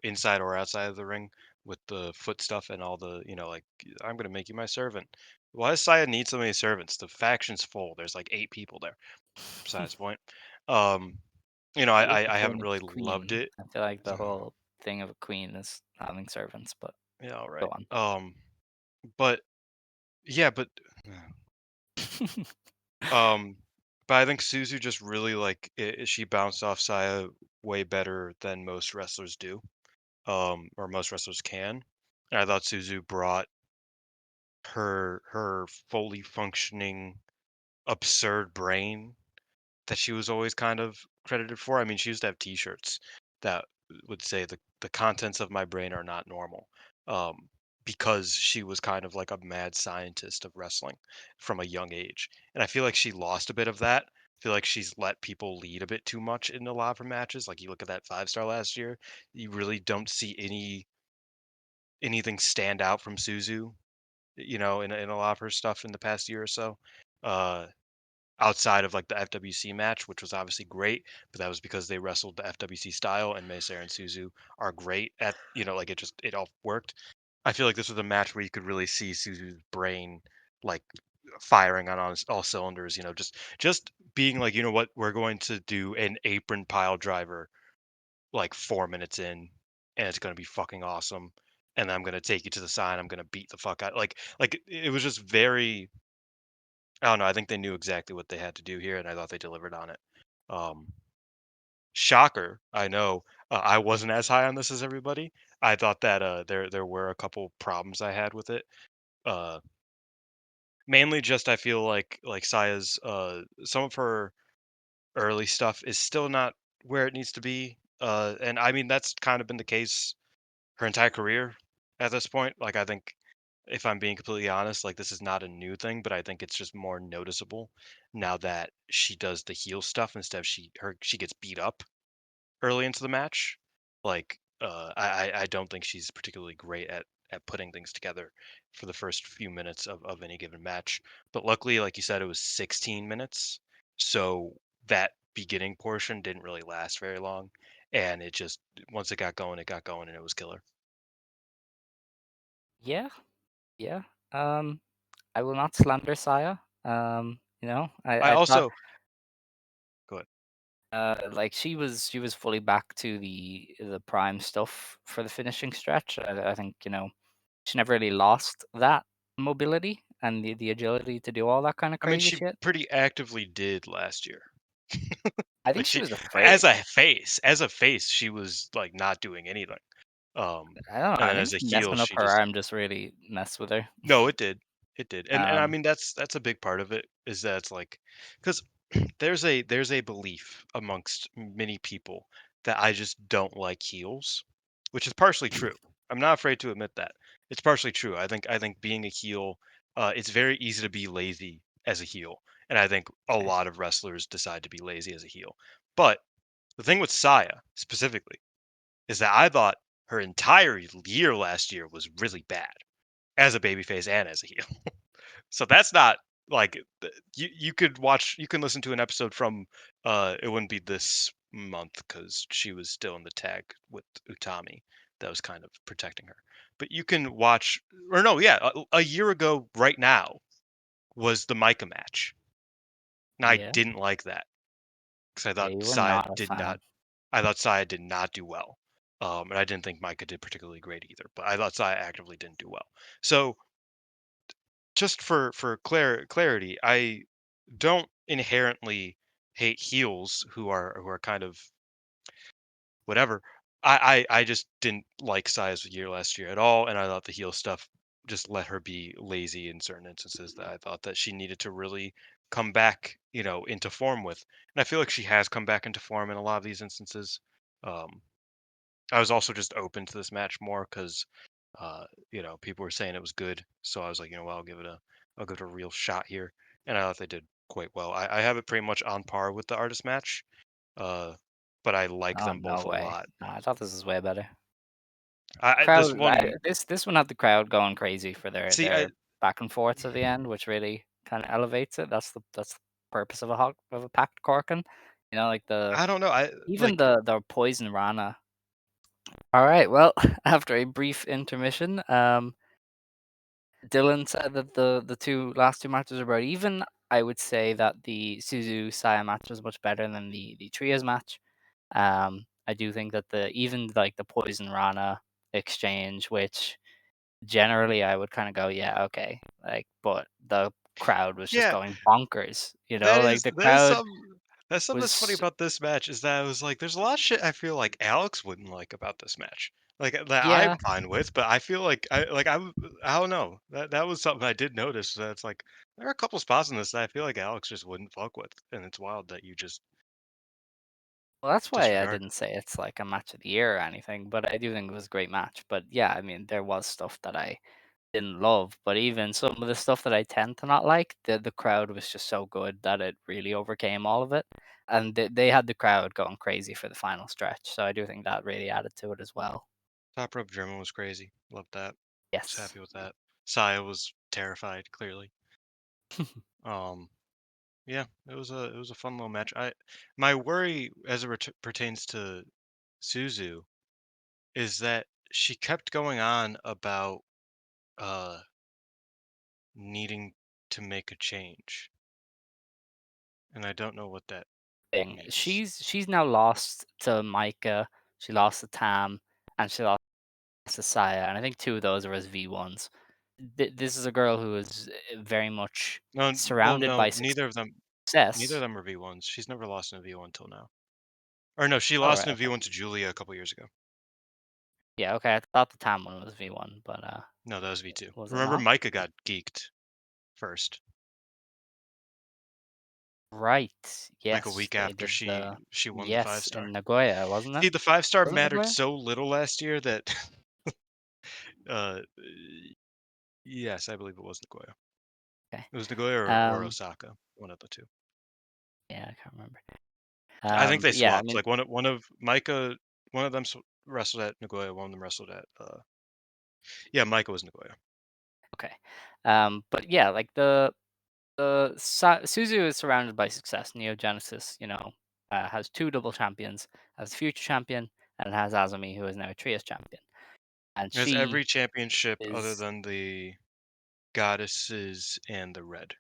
inside or outside of the ring with the foot stuff and all the, like I'm gonna make you my servant. Why does Saya need so many servants? The faction's full. There's like 8 people there. Besides the point. Um, She is the I haven't really Phoenix loved Queen. it. I feel like the So, whole thing of a queen is having servants, but yeah, all go right. on. But yeah, um but I think Suzu just really like she bounced off Saya way better than most wrestlers do. Or most wrestlers can. And I thought Suzu brought her fully functioning absurd brain that she was always kind of credited for. I mean, she used to have T-shirts that would say the contents of my brain are not normal, um, because she was kind of like a mad scientist of wrestling from a young age. And I feel like she lost a bit of that. I feel like she's let people lead a bit too much in a lot of her matches. Like you look at that 5 star last year, you really don't see anything stand out from Suzu. In a lot of her stuff in the past year or so. Uh, Outside of like the FWC match, which was obviously great, but that was because they wrestled the FWC style, and Meiser and Suzu are great at, like it all worked. I feel like this was a match where you could really see Suzu's brain like firing on all cylinders, just being like, you know what, we're going to do an apron pile driver like 4 minutes in, and it's going to be fucking awesome. And I'm going to take you to the side. I'm going to beat the fuck out. Like it was just very, I don't know. I think they knew exactly what they had to do here, and I thought they delivered on it. Um, Shocker, I know. I wasn't as high on this as everybody. I thought that there were a couple problems I had with it. Uh, Mainly just I feel like Saya's some of her early stuff is still not where it needs to be. And I mean that's kind of been the case her entire career at this point. Like I think if I'm being completely honest, like this is not a new thing, but I think it's just more noticeable now that she does the heel stuff instead of she gets beat up early into the match. Like I don't think she's particularly great at putting things together for the first few minutes of any given match. But luckily, like you said, it was 16 minutes. So that beginning portion didn't really last very long. And it just once it got going and it was killer. Yeah, yeah. I will not slander Saya. I I thought also go ahead. like she was fully back to the prime stuff for the finishing stretch. I think she never really lost that mobility and the agility to do all that kind of I mean, crazy she shit. pretty actively did last year. I think Like she she was afraid. as a face, she was like not doing anything. Um, I don't know. and I then think as a heel, messing up she her just arm just really messed with her. no, it did. It did, and I Um, mean that's a big part of it is that it's like, because there's a belief amongst many people that I just don't like heels, which is partially true. I'm not afraid to admit that it's partially true. I think being a heel, it's very easy to be lazy as a heel, and I think a okay. lot of wrestlers decide to be lazy as a heel. But the thing with Saya specifically is that I thought her entire year last year was really bad as a babyface and as a heel. So that's not like you can listen to an episode from it wouldn't be this month because she was still in the tag with Utami that was kind of protecting her. But you can watch, or no, yeah, a year ago right now was the Micah match. And I Yeah. didn't like that because Yeah, you were not a fan. I thought Saya did not do well. And I didn't think Micah did particularly great either, but I thought Saya actively didn't do well. So just for clarity, I don't inherently hate heels who are kind of whatever. I just didn't like Saya's year last year at all, and I thought the heel stuff just let her be lazy in certain instances that I thought that she needed to really come back, into form with. And I feel like she has come back into form in a lot of these instances. Um, I was also just open to this match more because people were saying it was good, so I was like, well, I'll give it a real shot here, and I thought they did quite well. I have it pretty much on par with the artist match, uh, but I like Oh, them no both a way. lot. No, I thought this was way better. This Crowd, one, this one had the crowd going crazy for their see, I back and forths at the end, which really kind of elevates it. That's the purpose of a packed Corkin. Like I don't know, I even like the poison Rana. All right, well, after a brief intermission, Dylan said that the last two matches are about even. I would say that the Suzu Saya match was much better than the Trias match. I do think that the even like the Poison Rana exchange, which generally I would kind of go, yeah, okay, like, but the crowd was just yeah, going bonkers. that Like is the that is crowd something that's something that's funny was, about this match is that I was like, there's a lot of shit I feel like Alex wouldn't like about this match. Like that I'm yeah. fine with, but I feel like I don't know. That was something I did notice that it's like there are a couple spots in this that I feel like Alex just wouldn't fuck with, and it's wild that you just Well, that's why I disregard. didn't say it's like a match of the year or anything, but I do think it was a great match. But yeah, I mean, there was stuff that I didn't love, but even some of the stuff that I tend to not like, the crowd was just so good that it really overcame all of it, and they had the crowd going crazy for the final stretch. So I do think that really added to it as well. Top rope German was crazy. Loved that. Was Yes. happy with that. Saya was terrified, clearly. Um, yeah, it was a fun little match. My worry as it pertains to Suzu is that she kept going on about uh needing to make a change, and I don't know what that Thing. means. She's now lost to Micah, she lost to Tam, and she lost to Saya, and I think two of those are as V1s. This is a girl who is very much No, well, surrounded no, by neither of success. them are V1s. She's never lost in a V1 till now. Or no, she All lost right. in a Okay. V1 to Julia a couple years ago. Yeah. Okay. I thought the Tam one was V1, but No, that was V2. was it Remember not? Micah got geeked first, Right. like a Yes, week they after did she won the five yes in star. Nagoya, wasn't it? See, the 5-star Was it mattered Nagoya? so little last year that uh yes, I believe it was Nagoya. Okay. It was Nagoya or Um. Osaka, one of the two. Yeah, I can't remember. I think they But yeah, I swapped. mean, Like one of Micah, one of them wrestled at Nagoya, one of them wrestled at yeah, Micah was Nagoya. okay. But yeah, like Suzu is surrounded by success. Neo Genesis, has two double champions, has the future champion, and it has Azumi, who is now a trios champion. And It has every she championship other is, than the Goddesses and the Red.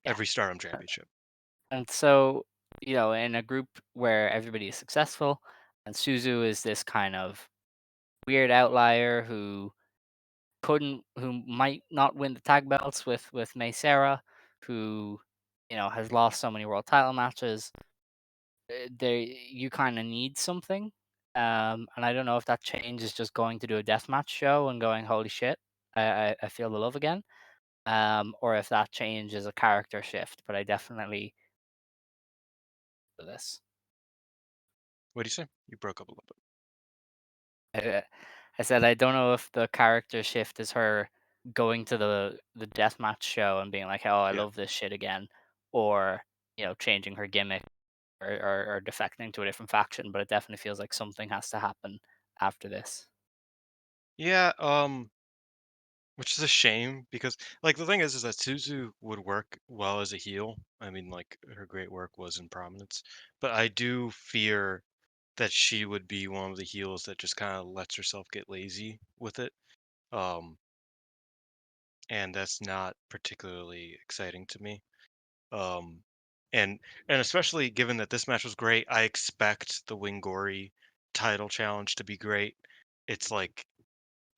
yeah. Every Stardom Championship. And so, in a group where everybody is successful, and Suzu is this kind of weird outlier who might not win the tag belts with May Sarah, who has lost so many world title matches. There, you kind of need something, and I don't know if that change is just going to do a deathmatch show and going, holy shit, I feel the love again, or if that change is a character shift. But I definitely for this. What do you say? You broke up a little bit. I, I said I don't know if the character shift is her going to the deathmatch show and being like, "Oh, I Yeah. love this shit again," or changing her gimmick or defecting to a different faction. But it definitely feels like something has to happen after this. Yeah, which is a shame because like the thing is that Suzu would work well as a heel. I mean, like her great work was in prominence, but I do fear that she would be one of the heels that just kind of lets herself get lazy with it. Um, and that's not particularly exciting to me. Um, and especially given that this match was great, I expect the Wingori title challenge to be great. It's like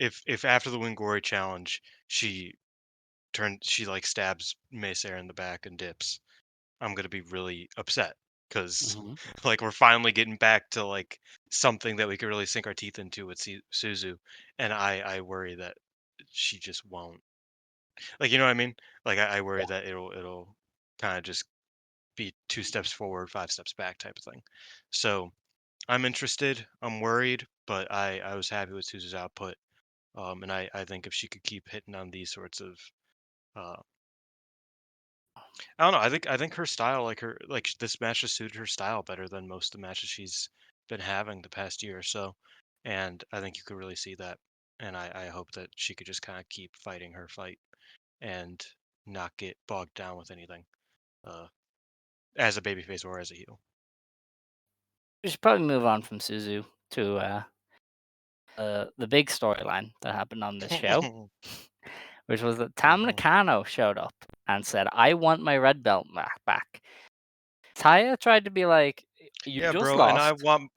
if after the Wingori challenge she like stabs Maysair in the back and dips, I'm gonna be really upset because Hmm. like we're finally getting back to like something that we could really sink our teeth into with Suzu, and I worry that she just won't. Like you know what I mean? Like I worry Yeah. that it'll kind of just be 2 steps forward, 5 steps back type of thing. So I'm interested. I'm worried, but I was happy with Suzu's output. And I think if she could keep hitting on these sorts of uh, I don't know. I think her style, this match just suited her style better than most of the matches she's been having the past year or so, and I think you could really see that. And I hope that she could just kind of keep fighting her fight and not get bogged down with anything, uh, as a babyface or as a heel. We should probably move on from Suzu to the big storyline that happened on this show, which was that Tam Mhm. Nakano showed up and said, "I want my red belt back." Taya tried to be like, "You Yeah, just bro, and lost." I want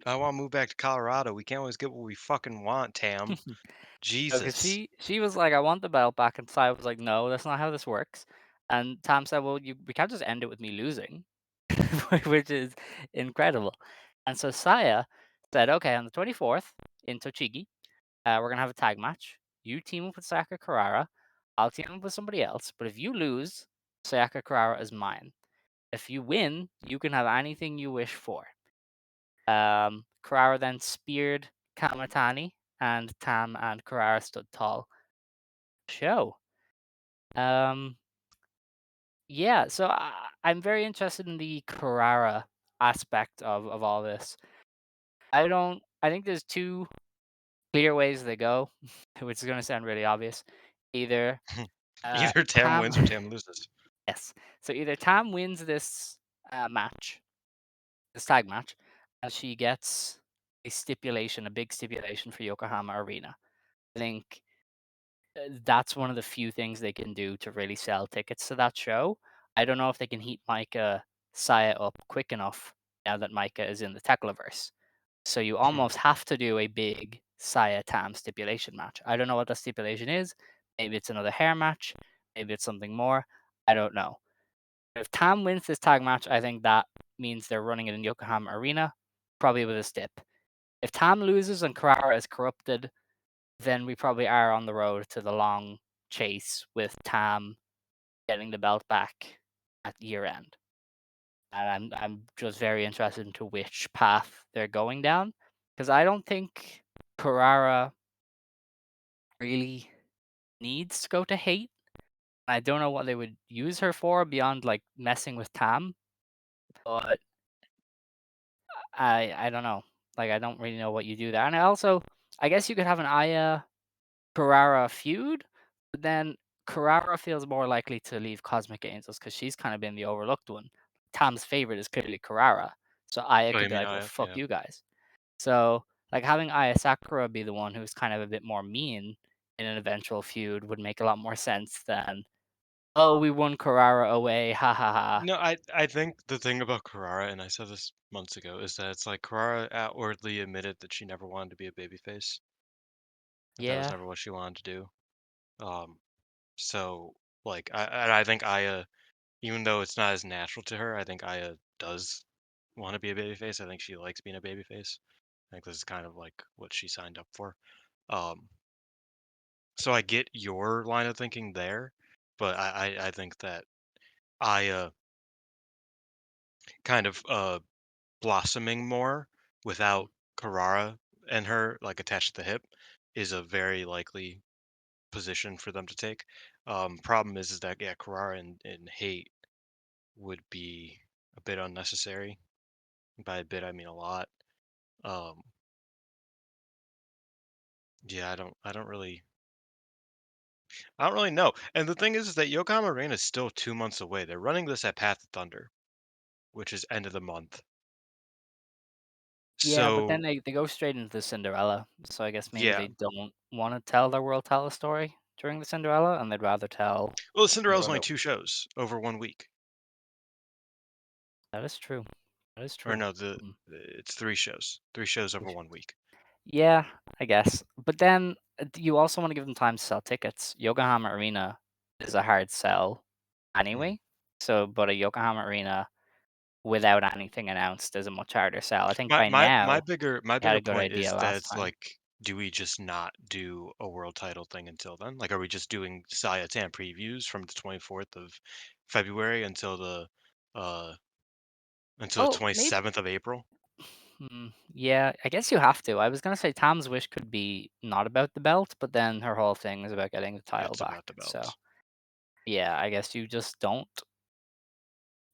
to move back to Colorado. We can't always get what we fucking want, Tam. Because Jesus. she was like, "I want the belt back," and Taya was like, "No, that's not how this works." And Tam said, "Well, we can't just end it with me losing," which is incredible. And so Saya said, "Okay, on the 24th in Tochigi, we're gonna have a tag match. You team up with Sayaka Carrara. I'll team up with somebody else. But if you lose, Sayaka Carrara is mine. If you win, you can have anything you wish for." Carrara then speared Kamitani, and Tam and Carrara stood tall. Show. Um, yeah, so I'm very interested in the Carrara aspect of all this. I think there's two clear ways they go, which is going to sound really obvious. Either Either Tam Tam, wins or Tam loses. yes. So either Tam wins this match, this tag match, and she gets a big stipulation for Yokohama Arena. I think that's one of the few things they can do to really sell tickets to that show. I don't know if they can heat Micah Saya up quick enough now that Micah is in the Teklaverse. So you almost have to do a big Saya Tam stipulation match. I don't know what that stipulation is. Maybe it's another hair match. Maybe it's something more. I don't know. If Tam wins this tag match, I think that means they're running it in Yokohama Arena, probably with a stip. If Tam loses and Carrara is corrupted, then we probably are on the road to the long chase with Tam getting the belt back at year end. And I'm just very interested into which path they're going down because I don't think Carrara really needs to go to hate. I don't know what they would use her for beyond like messing with Tam, but I don't know. Like I don't really know what you do there. And I guess you could have an Aya Carrara feud, but then Carrara feels more likely to leave Cosmic Angels because she's kind of been the overlooked one. Tom's favorite is clearly Carrara, so Aya Oh, could you be mean like, "Well, Aya? fuck Yeah. you guys." So like having Aya Sakura be the one who's kind of a bit more mean in an eventual feud would make a lot more sense than, "Oh, we won Carrara away, ha ha ha." No, I think the thing about Carrara, and I said this months ago, is that it's like Carrara outwardly admitted that she never wanted to be a babyface. That was Yeah, never what she wanted to do. So like I think Aya, even though it's not as natural to her, I think Aya does want to be a babyface. I think she likes being a babyface. I think this is kind of like what she signed up for. Um, So I get your line of thinking there, but I think that Aya kind of blossoming more without Carrara and her like attached to the hip is a very likely position for them to take. Problem is that yeah, Carrara and Hate would be a bit unnecessary. By a bit, I mean a lot. Um, yeah, I don't really know. And the thing is that Yokohama Arena is still 2 months away. They're running this at Path of Thunder, which is end of the month. Yeah, but then So they go straight into the Cinderella, so I guess maybe yeah, they don't wanna tell their World Title story during the Cinderella, and they'd rather tell well, the more Cinderella's of only it. 2 shows over 1 week, That is true. That is or true. no, Mm, it's 3 shows, 3 shows over which 1 week. yeah, I guess. But then, you also wanna give them time to sell tickets. Yokohama Arena is a hard sell Mhm. anyway, so but a Yokohama Arena without anything announced is a much harder sell. I think by My now, bigger my they had bigger a good point idea is that last it's time. like, do we just not do a world title thing until then? Like, are we just doing Sayatan previews from the 24th of February uh until the Oh, maybe. 27th of April? Yeah, I guess you have to. I was gonna say Tam's wish could be not about the belt, but then her whole thing is about getting the title It's back. about the So belt. yeah, I guess you just don't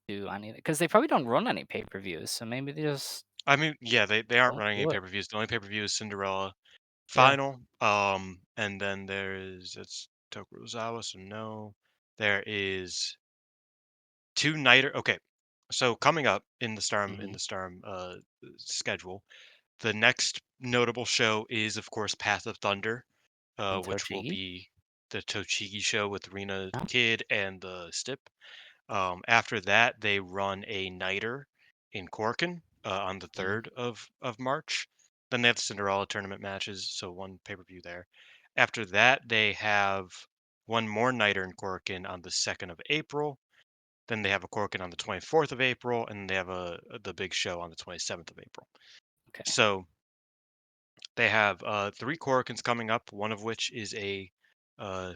do anything because they probably don't run any pay-per-views. So maybe they just I mean, yeah, they aren't don't running any do it. pay-per-views. The only pay-per-view is Cinderella Yeah. Final. And then it's Tokugawa, so no. There is 2 nighter. Okay. So coming up in the Hmm. Storm schedule, the next notable show is of course Path of Thunder, And which will Tochigi. be the Tochigi show with Rena Yeah. Kid and the Stip. After that, they run a nighter in Corkin on the Mm, 3rd of March. Then they have the Cinderella tournament matches, so one pay per view there. After that, they have one more nighter in Corkin on the 2nd of April. Then they have a Corkin on the 24th of April, and they have the big show on the 27th of April. okay. So they have 3 Corkins coming up, one of which uh,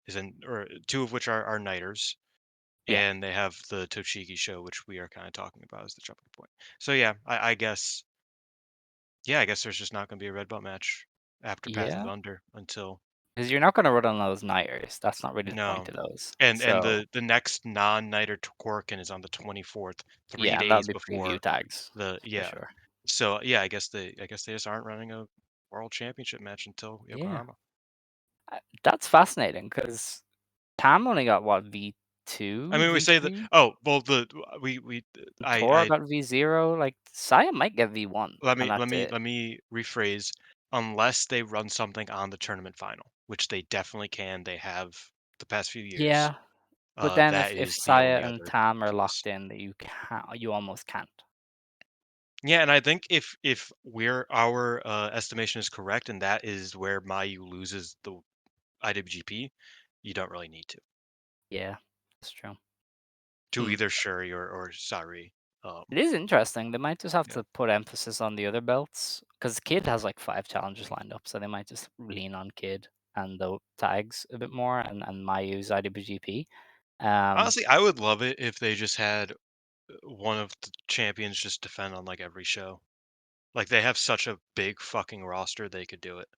is an or 2 of which are nighters, Yeah. and they have the Tochigi show, which we are kind of talking about as the jumping point. So yeah, I guess yeah, I guess there's just not going to be a red belt match after Path of Yeah. Thunder until Because you're not gonna run on those nighters. That's not really the point no, of those. and So the next non-nighter Corkin is on the 24th, three yeah, and that would days be preview before tags the for yeah. sure. So yeah, I guess they just aren't running a world championship match until Yeah. Yokohama. That's fascinating because Tam only got what I V2, mean, we say that. V3. Oh well, the we Tora I got V0. Like Saya might get V1, let and me that's it. let me rephrase. Unless they run something on the tournament final, which they definitely can. They have the past few years. Yeah, but then That if is the Saya only and other Tam are case. locked in, that you can't, you almost can't. Yeah, and I think if our estimation is correct, and that is where Mayu loses the IWGP, you don't really need Yeah, that's true. to Hmm. either Shuri or Sari. It is interesting. They might just have Yeah. to put emphasis on the other belts because Kid has like 5 challenges lined up, so they might just lean on Kid and the tags a bit more, and Mayu's IWGP. Um, Honestly, I would love it if they just had one of the champions just defend on like every show. Like they have such a big fucking roster, they could do it.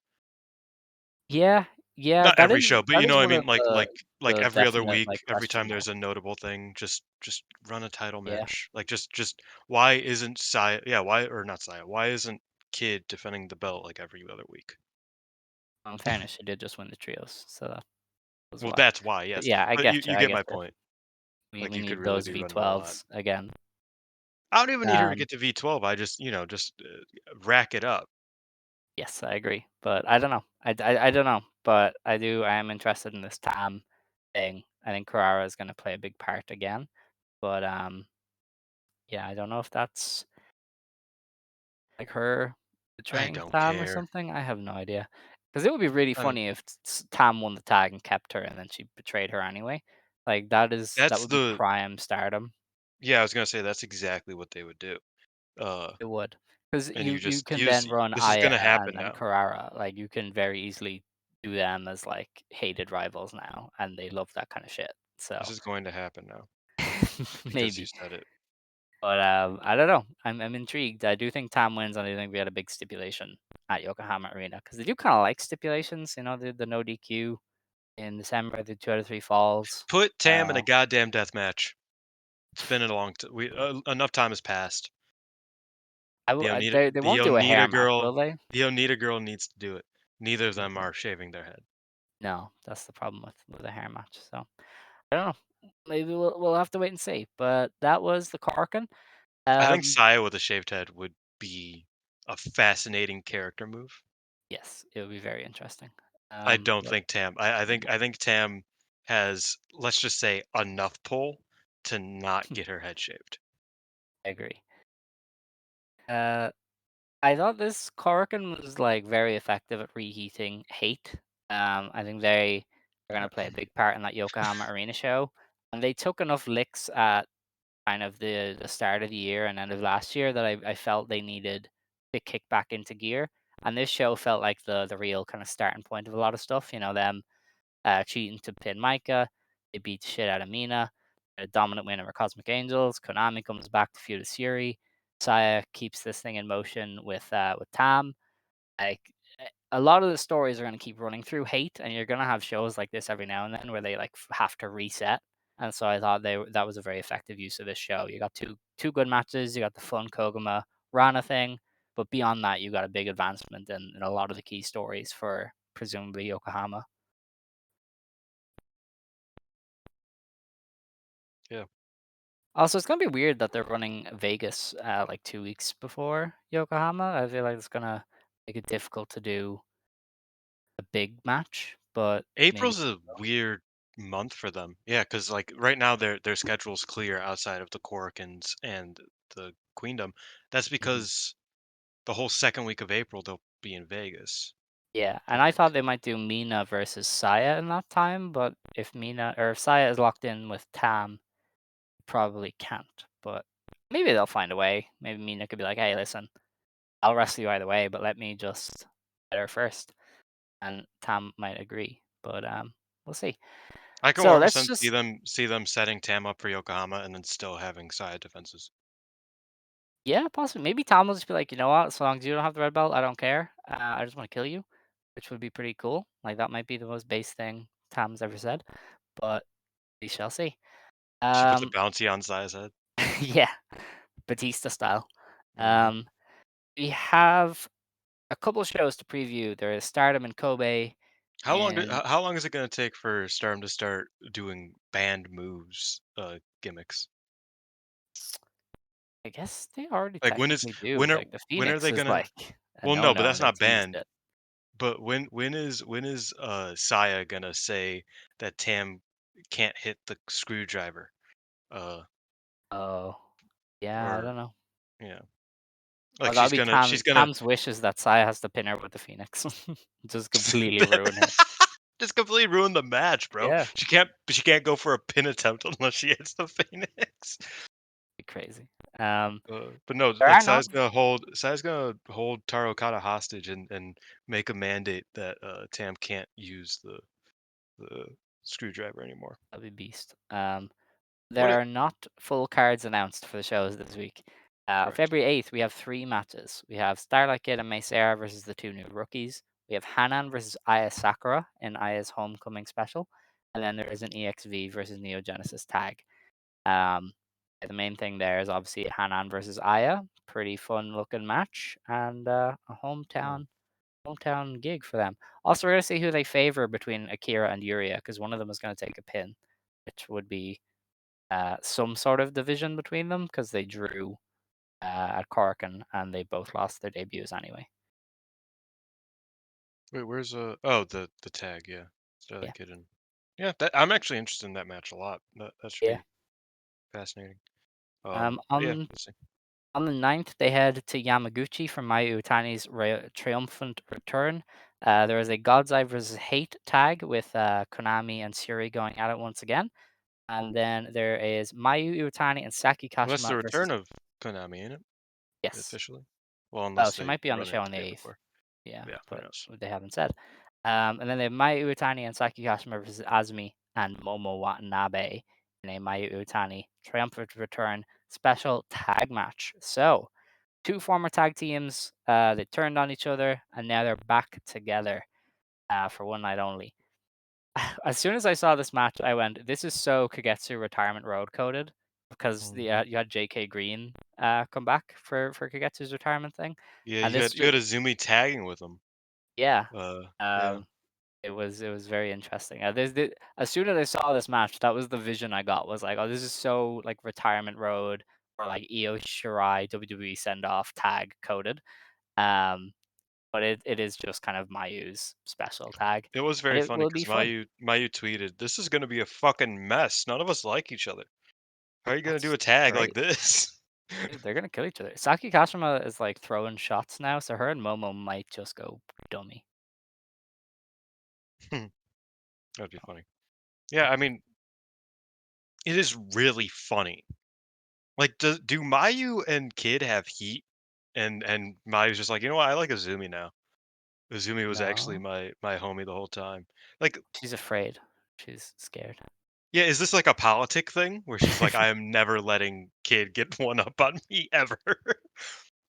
yeah, yeah, Not every show, but that you know is what I one mean? of Like the every other definite week, like every question time there's marks. a notable thing, just run a title Yeah. match. Like just why isn't Saya yeah, why or not Saya, why isn't Kid defending the belt like every other week? Well, in fairness, she did just win the trios, so that was Well, why. that's why, But yes. yeah, I But get you. you I get get my you. point. We Like we you could need really those be running a lot. V12s again. I don't even need her to Um, get to V12. I just, just rack it up. yes, I agree, but I don't know. I don't know, but I am interested in this Tam thing. I think Carrara is going to play a big part again, but yeah, I don't know if that's like her I betraying don't Tam or care. something. I have no idea. Because it would be really Uh, funny if Tam won the tag and kept her, and then she betrayed her anyway. Like that that's would be the prime Stardom. yeah, I was gonna say that's exactly what they would do. Uh It would. Because and you you just can use then run this is Aya gonna happen and now. Carrara. Like you can very easily do them as like hated rivals now, and they love that kind of shit. This So is going to happen now because you maybe. said it. But I don't know. I'm intrigued. I do think Tam wins, and I think we had a big stipulation at Yokohama Arena because they do kind of like stipulations. You know, the no DQ in December, the 2 out of 3 falls. Put Tam in Uh, a goddamn death match. It's been a long t we enough time has passed. they The won't do a hair Onita match, girl will they? the Onita girl needs to do it. Neither of them are shaving their head. No, that's the problem with a hair match. So I don't know. Maybe we'll have to wait and see. But that was the Korakuen. I think Um, Saya with a shaved head would be a fascinating character move. yes, it would be very interesting. I don't But think Tam I think Tam has, let's just say, enough pull to not get her head shaved. I agree. Uh, I thought this Korakuen was like very effective at reheating hate. I think they are going to play a big part in that Yokohama Arena show, and they took enough licks at kind of the start of the year and end of last year that I felt they needed to kick back into gear. And this show felt like the real kind of starting point of a lot of stuff. You know, them cheating to pin Micah, they beat the shit out of Mina, a dominant win over Cosmic Angels. Konami comes back to feud with Syuri. Saya keeps this thing in motion with Tam. Like a lot of the stories are going to keep running through hate, and you're going to have shows like this every now and then where they like have to reset. And so I thought that was a very effective use of this show. You got two good matches. You got the fun Koguma Rana thing, but beyond that, you got a big advancement in a lot of the key stories for presumably Yokohama. Yeah. Also, it's gonna be weird that they're running Vegas like 2 weeks before Yokohama. I feel like it's gonna make it difficult to do a big match, but maybe. April's a weird month for them. Yeah, because like right now their schedule's clear outside of the Korakuens and the Queendom. That's Mhm. because the whole second week of April they'll be in Vegas, Yeah, I and I thought think. they might do Mina versus Saya in that time, but if Mina or if Saya is locked in with Tam, probably can't. But maybe they'll find a way. Maybe Mina could be like, "Hey, listen, I'll wrestle you either way, but let me just get her first." And Tam might agree, but we'll see. I can So 100% let's just see them setting Tam up for Yokohama and then still having side defenses. Yeah, possibly. Maybe Tom will just be like, you know what? As long as you don't have the red belt, I don't care. I just want to kill you, which would be pretty cool. Like that might be the most base thing Tom's ever said, but we shall see. She puts a Um, bounty on Saya's head. yeah, Batista style. Mhm. Um, we have a couple shows to preview. There is Stardom in Kobe, and How long is it gonna take for Stardom to start doing banned moves, gimmicks? I guess they already Like technically do. when are Like the when are Phoenix they is gonna like a well, no, but no-no, that's and they not teased banned. it. But when is Saya gonna say that Tam can't hit the screwdriver? Uh, Oh, yeah, I or don't know. yeah, Oh, like that'll be she's gonna Tam's wish is that Saya has to pin her with the Phoenix. Just completely ruin her. just completely ruin the match, bro. Yeah, She can't go for a pin attempt unless she hits the Phoenix. be crazy. Um, But no, there like are not. Sai's gonna hold Taro Kata hostage and make a mandate that Tam can't use the screwdriver anymore. That'll be beast. What There it are not full cards announced for the shows this week. correct? February 8th, we have 3 matches. We have Starlight Kid and Mace versus the two new rookies. We have Hanan versus Aya Sakura in Aya's Homecoming special. And then there is an EXV versus Neo Genesis tag. Um, the main thing there is obviously Hanan versus Aya. Pretty fun looking match. And a Hmm. hometown gig for them. Also, we're going to see who they favor between Akira and Yuria because one of them is going to take a pin, which would be some sort of division between them because they drew at Korakuen and they both lost their debuts anyway. Wait, where's the tag? Yeah, Yeah, Starlight Kid and yeah, that I'm actually interested in that match a lot. That should yeah. be fascinating. Um, But yeah, on we'll see. on the 9th, they head to Yamaguchi for Mayu Utani's triumphant return. There is a God's Eye versus Hate tag with Konami and Syuri going at it once again. And then there is Mayu Iwatani and Saki Well, that's the Kashima versus. return of Konami, ain't it? Yes. Officially. Well, Oh, unless she they might be on the run show it on the the day 8th. before. Yeah, Yeah, who but knows? they haven't said. And then they have Mayu Iwatani and Saki Kashima versus Azumi and Momo Watanabe in a Mayu Iwatani triumphant return special tag match. So, two former tag teams, they turned on each other, and now they're back together for one night only. As soon as I saw this match, I went, "This is so Kagetsu Retirement Road coded," because Mhm. you had J.K. Green come back for Kagetsu's retirement thing, Yeah, and this you had just Azumi tagging with him. yeah, Yeah. um, it was very interesting. As soon as I saw this match, that was the vision I got. Was like, oh, this is so like Retirement Road or like Io Shirai WWE send off tag coded. Um, but it is just kind of Mayu's special tag, It was and very it funny will because be fun. Mayu tweeted, "This is gonna be a fucking mess. None of us like each other. How are you gonna do That's a tag like great. this?" Dude, they're gonna kill each other. Saki Kashima is like throwing shots now, so her and Momo might just go dummy. That'd be funny. Yeah, I mean, it is really funny. Like, do Mayu and Kid have heat? And Mayu's just like, you know what? I like Azumi now. Azumi was actually No, my homie the whole time. Like, she's afraid. She's scared. yeah, is this like a politic thing where she's like, I am never letting Kid get one up on me ever.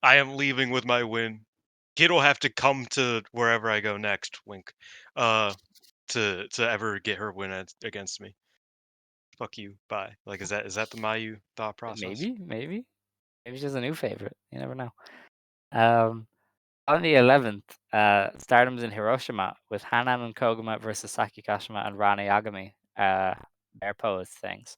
I am leaving with my win. Kid will have to come to wherever I go next. Wink. Uh, to ever get her win against me. Fuck you. Bye. Like, is that the Mayu thought process? Maybe she's a new favorite. You never know. Um, on the 11th, Stardom's in Hiroshima with Hanan and Koguma versus Saki Kashima and Ranna Yagami. Bear pose things.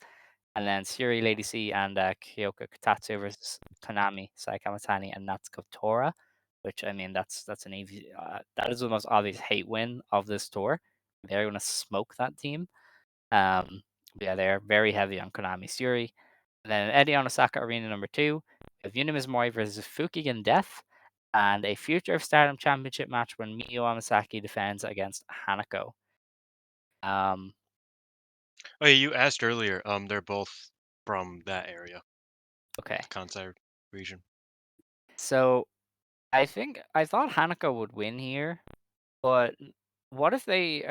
And then Syuri, Lady C, and Kyoka Kotatsu versus Konami, Sai Kamitani, and Natsuko Tora. Which I mean, that's an easy. That is the most obvious hate win of this tour. They're gonna smoke that team. Yeah, they're very heavy on Konami Syuri. And then Eddie on Osaka Arena number 2, we have Unimiz Mori versus Fukigen Death, and a Future of Stardom Championship match when Miyu Amasaki defends against Hanako. Um, Oh, yeah, you asked earlier. They're both from that area, okay, the Kansai region. so I thought Hanako would win here, but what if they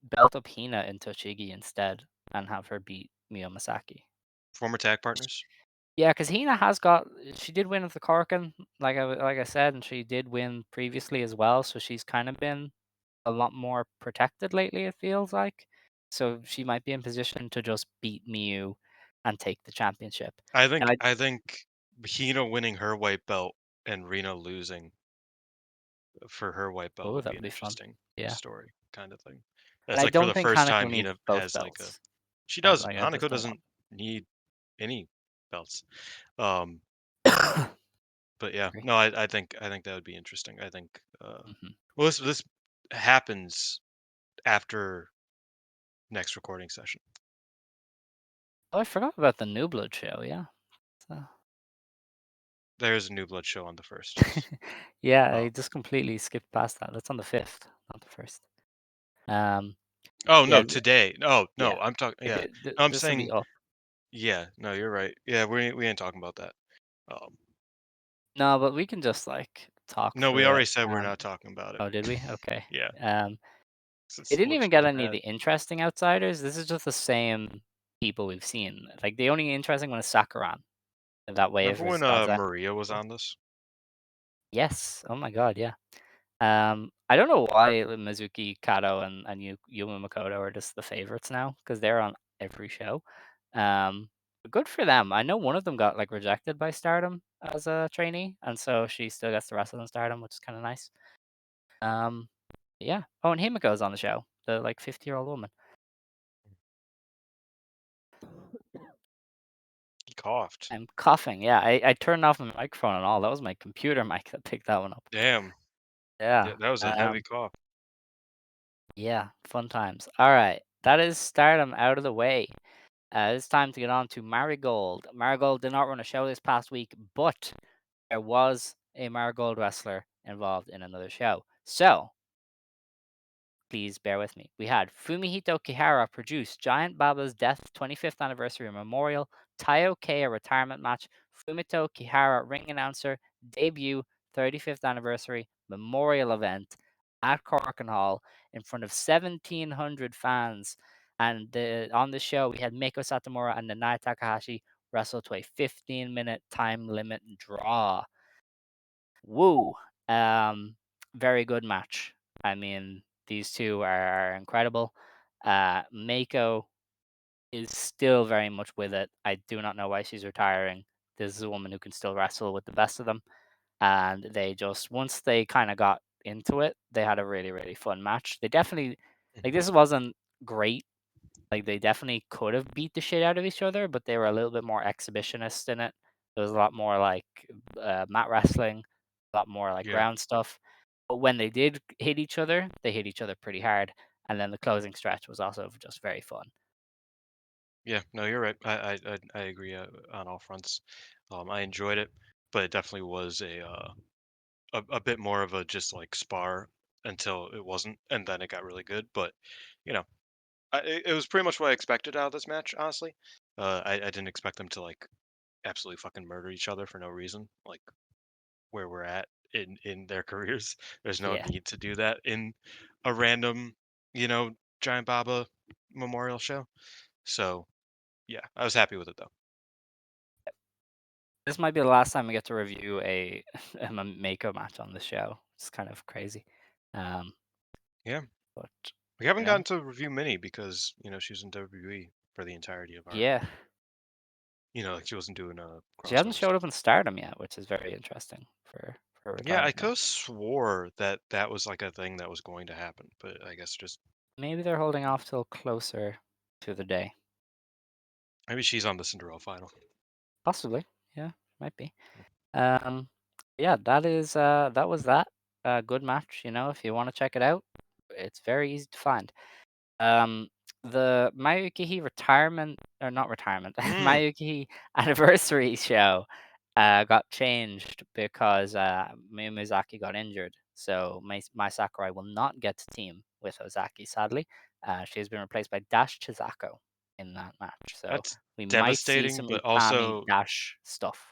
belt up Hina and Tochigi instead and have her beat Miyu Amasaki? Former tag partners. Yeah, because Hina she did win with the Korakuen, like I said, and she did win previously as well, so she's kind of been a lot more protected lately, it feels like. So she might be in position to just beat Miyu and take the championship. I And think I think Hina winning her white belt and Rena losing for her white belt oh, would that be would an be fun. interesting Yeah. story kind of thing. And That's I like for don't the think first Hanako time needs Hina both has like a belts. she does. Like I just Hanako don't want doesn't need any belts. Um but yeah, agree. no, I think that would be interesting. I think Mhm. well this happens after next recording session. Oh, I forgot about the New Blood show, yeah. So There's a New Blood show on the first, yes. yeah, Oh. I just completely skipped past that. That's on the 5th, not the 1st. Um, Oh yeah, no, today. Oh yeah. no, I'm talking. It, Yeah, it, no, I'm this will be saying. up. Yeah, no, you're right. Yeah, we ain't talking about that. Um, No, but we can just like talk no, we through it. already said we're not talking about it. Oh, did we? Okay. Yeah, Um, 'cause they it didn't looks even get really any of bad. the interesting outsiders. This is just the same people we've seen. Like the only interesting one is Sakuran. That wave Remember versus when God's Eye. Maria was on this? Yes. Oh my God. Yeah. I don't know why Mizuki Kato and Yuma Makoto are just the favorites now because they're on every show. But good for them. I know one of them got like rejected by Stardom as a trainee, and so she still gets the wrestle in Stardom, which is kind of nice. Um, yeah. Oh, and Himiko's on the show, the like 50-year-old woman. He coughed. I'm coughing. Yeah, I turned off my microphone and all. That was my computer mic that picked that one up. Damn, Yeah. yeah, that was a heavy cough. Yeah. Fun times. All right. That is Stardom out of the way. It's time to get on to Marigold. Marigold did not run a show this past week, but there was a Marigold wrestler involved in another show. So, please bear with me. We had Fumihito Kihara produce Giant Baba's Death 25th Anniversary Memorial, Taiyo Kei a retirement match, Fumito Kihara ring announcer, debut, 35th anniversary memorial event at Korakuen Hall in front of 1,700 fans. And on the show, we had Meiko Satomura and Nanae Takahashi wrestle to a 15-minute time limit draw. Woo! Very good match. I mean, these two are incredible. Meiko is still very much with it. I do not know why she's retiring. This is a woman who can still wrestle with the best of them. And they just, once they kind of got into it, they had a really, really fun match. They definitely, like, this wasn't great. Like, they definitely could have beat the shit out of each other, but they were a little bit more exhibitionist in it. There was a lot more, like, mat wrestling, a lot more, like, Yeah. ground stuff. But when they did hit each other, they hit each other pretty hard. And then the closing stretch was also just very fun. Yeah, no, you're right. I agree on all fronts. I enjoyed it, but it definitely was a bit more of a just like spar until it wasn't, and then it got really good. But you know, it was pretty much what I expected out of this match. Honestly, I didn't expect them to like absolutely fucking murder each other for no reason, like where we're at in their careers. There's no Yeah. need to do that in a random, you know, Giant Baba memorial show. So yeah, I was happy with it though. This might be the last time we get to review a, a Mako match on the show. It's kind of crazy. Um, Yeah. but, We haven't you know, gotten to review Minnie because, you know, she was in WWE for the entirety of our, yeah. like she wasn't doing She hasn't crossovers. showed up in Stardom yet, which is very interesting for a Yeah, I retirement could have match. swore that that was like a thing that was going to happen, but I guess just Maybe they're holding off till closer to the day. maybe she's on the Cinderella final. Possibly. Yeah, might be. Um, yeah, that was that. Good match, if you want to check it out. It's very easy to find. Um, the Mayuki retirement, or not retirement, Mm, Mayuki anniversary show got changed because Miyu Mizaki got injured. So Mai Sakurai will not get to team with Ozaki, sadly. She has been replaced by Dash Chizako in that match. So that's we might see devastating, some but Utami also, Dash stuff.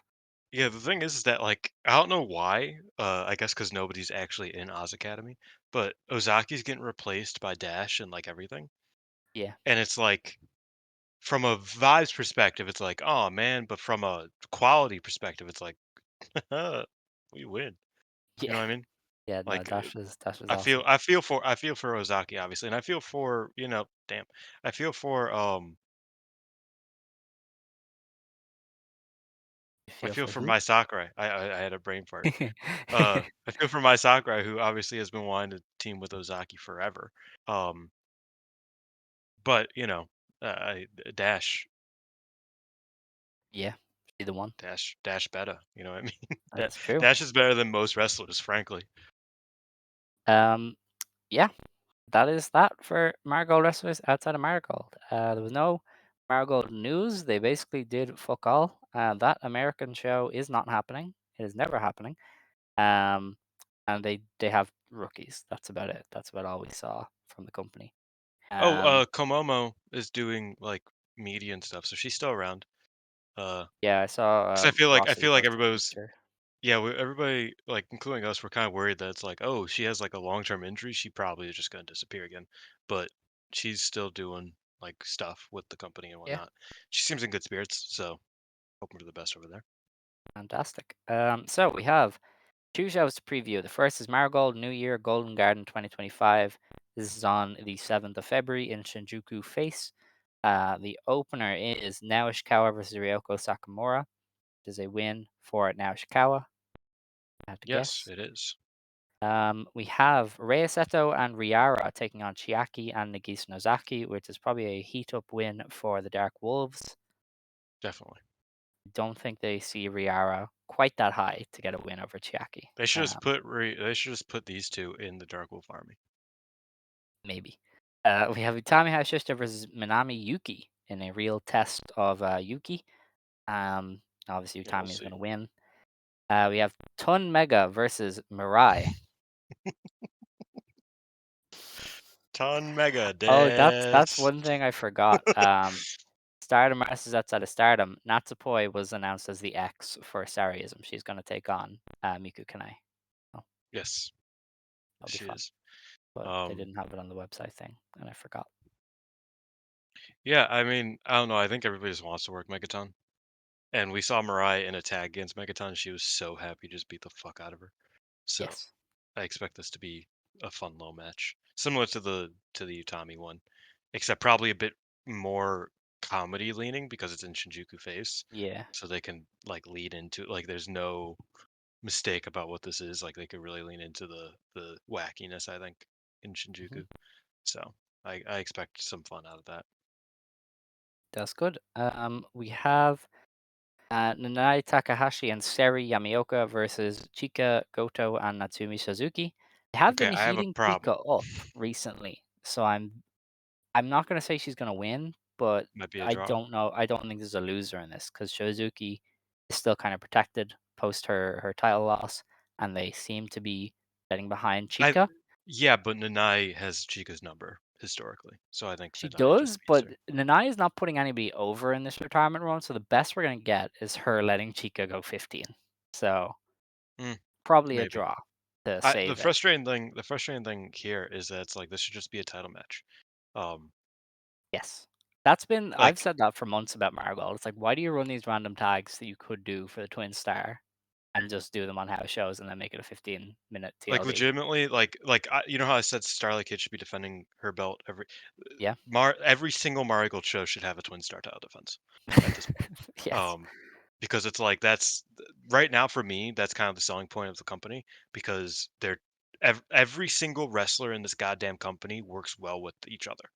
yeah, the thing is that like I don't know why. I guess because nobody's actually in Oz Academy, but Ozaki's getting replaced by Dash and like everything, Yeah. and it's like from a vibes perspective, it's like, oh man, but from a quality perspective, it's like, we win. You know Yeah. what I mean? Yeah, no, Like, Dash is I feel, awesome. I feel for Ozaki, obviously, and I feel for, damn, I feel for, You I feel feel for for who? my Sakurai. I had a brain fart. I feel for my Sakurai, who obviously has been wanting to team with Ozaki forever. Um, but Dash, Yeah, be the one. Dash better. You know what I mean? That's true. Dash is better than most wrestlers, frankly. Um, yeah, that is that for Marigold wrestlers outside of Marigold. There was no Marigold news. They basically did fuck all. That American show is not happening. It is never happening. Um, and they have rookies. That's about it. That's about all we saw from the company. Oh, Um, Komomo is doing like media and stuff, so she's still around. yeah, I saw 'Cause I Rossy feel like posted a everybody was, picture. yeah, everybody, like including us, were kind of worried that it's like, oh, she has like a long-term injury, she probably is just gonna disappear again. But she's still doing like stuff with the company and Yeah, whatnot. She seems in good spirits, so hoping for the best over there. fantastic. So we have two shows to preview. The first is Marigold New Year Golden Garden 2025. This is on the 7th of February in Shinjuku FACE. The opener is Naoshikawa versus Ryoko Sakamura. It is a win for Naoshikawa. I have to Yes, guess. it is. We have Rei Seto and Riara taking on Chiaki and Nagisa Nozaki, which is probably a heat-up win for the Dark Wolves. Definitely. Don't think they see Riara quite that high to get a win over Chiaki. They should just put these two in the Dark Wolf Army. Maybe. We have Utami Hayashishita versus Minami Yuki in a real test of Yuki. Obviously, Yeah, we'll Utami is going see. to win. We have Ton Mega versus Mirai. Ton Mega Oh, that's Des. one thing I forgot. Stardom versus outside of Stardom. Natsupoi was announced as the X for Sareee-ism. She's going to take on Miku Kanai. Yes, That'll be she fun. is. But they Um, didn't have it on the website thing, and I forgot. yeah, I mean, I don't know. I think everybody just wants to work Megaton. And we saw Mariah in a tag against Megaton. She was so happy to just beat the fuck out of her. So Yes. I expect this to be a fun low match, similar to the Utami one, except probably a bit more comedy leaning because it's in Shinjuku Face, Yeah. so they can like lead into like there's no mistake about what this is. Like they could really lean into the wackiness. I think in Hmm. Shinjuku. So I expect some fun out of that. That's good. We have Nanae Takahashi and Seri Yamaoka versus Chika Goto and Natsumi Suzuki. They have Okay, been I have a heating problem. Chika up recently, so I'm not gonna say she's gonna win, but Might be a I draw. don't know. I don't think there's a loser in this because Suzuki is still kind of protected post her title loss, and they seem to be getting behind I Chika. Yeah, but Nanai has Chica's number historically, so I think She Nanai just does, beats but her. Nanae is not putting anybody over in this retirement run, so the best we're gonna get is her letting Chika go 15. So Mm, probably a maybe. draw to The save it. frustrating thing here is that it's like this should just be a title match. Um, Yes. That's been I've like said that for months about Marigold. It's like, why do you run these random tags that you could do for the Twin Star and just do them on house shows and then make it a 15-minute TLD? legitimately, you know how I said Starlight Kid should be defending her belt Yeah. every single Marigold show should have a twin star title defense at this point. Yes. Because it's like right now for me that's kind of the selling point of the company because every single wrestler in this goddamn company works well with each other.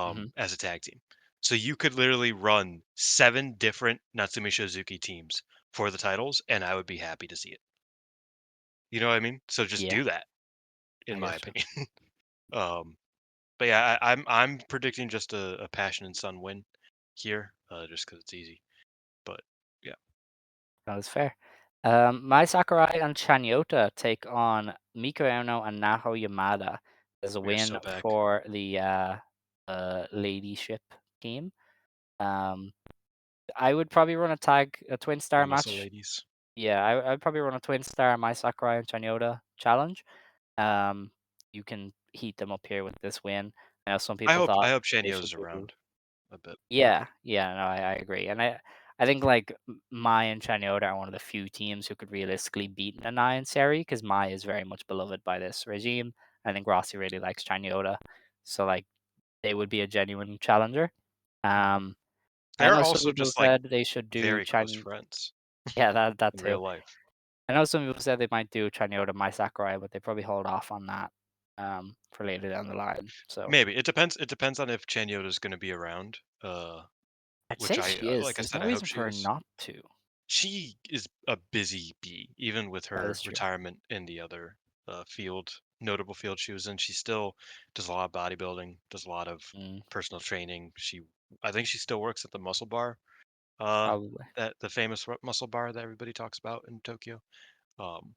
Mhm. As a tag team. So you could literally run 7 different Natsumi Suzuki teams for the titles, and I would be happy to see it. You know what I mean? So just Yeah, do that, in I my get you. opinion. But yeah, I'm predicting just a Passion and Sun win here, just because it's easy. But yeah, That was fair. Mai Sakurai and Chanyota take on Miko Ueno and Naho Yamada as a we are win so back for the ladyship team. Um, I would probably run a twin the star Muscle match. Ladies. Yeah, I'd probably run a twin star Mai Sakurai and Chanyota challenge. Um, you can heat them up here with this win. I know some people I thought hope they Chanyo's should is do. around a bit. Yeah, yeah, no, I agree, and I think like Mai and Chanyota are one of the few teams who could realistically beat Nanai and Seri because Mai is very much beloved by this regime. I think Rossi really likes Chanyota, so like they would be a genuine challenger. Um, I They're know some also people just like said they should do very close Chan. friends Yeah, that in too. real life. I know some people said they might do Chanyota Mai Sakurai, but they probably hold off on that for later down the line. So Maybe it depends on if Chanyota's going to be around. I'd Which say she is. like I There's no said, I hope reason she for her is. not to. She is a busy bee, even with That her is true. retirement in the other notable field she was in. She still does a lot of bodybuilding, does a lot of Mm, personal training. I think she still works at the muscle bar, uh, probably. that the famous muscle bar that everybody talks about in Tokyo. Um,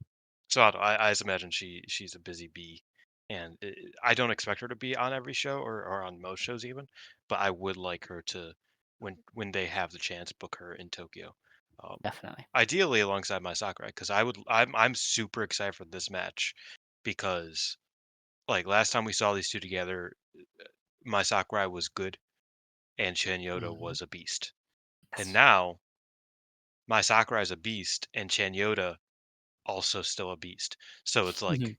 so I, don't know, I just imagine she's a busy bee, and I don't expect her to be on every show or on most shows even, but I would like her to when they have the chance book her in Tokyo. Um, Definitely. Ideally alongside my Sakurai because I'm super excited for this match because like last time we saw these two together, my Sakurai was good and Chanyoda Mhm. was a beast, and Yes. now my Sakurai is a beast and Chanyoda also still a beast. So it's like Mhm.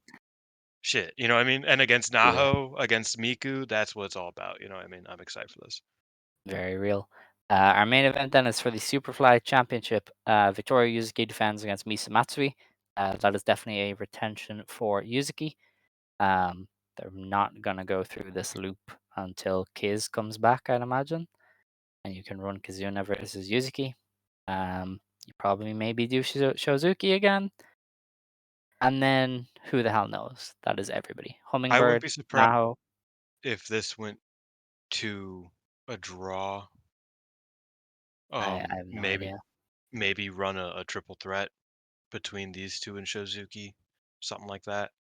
shit, you know what I mean? And against Yeah, Naho, against Miku, that's what it's all about, you know what I mean? I'm excited for this. very real. Our main event then is for the Superfly Championship. Victoria Yuzuki defends against Misa Matsui. That is definitely a retention for Yuzuki. They're not gonna go through this loop until Kiz comes back, I'd imagine, and you can run Kazuna versus Yuzuki. You probably maybe do Shozuki again, and then who the hell knows? That is everybody. I wouldn't Hummingbird, be surprised Naho. if this went to a draw. I have no Maybe idea. run a triple threat between these two and Shozuki, something like that,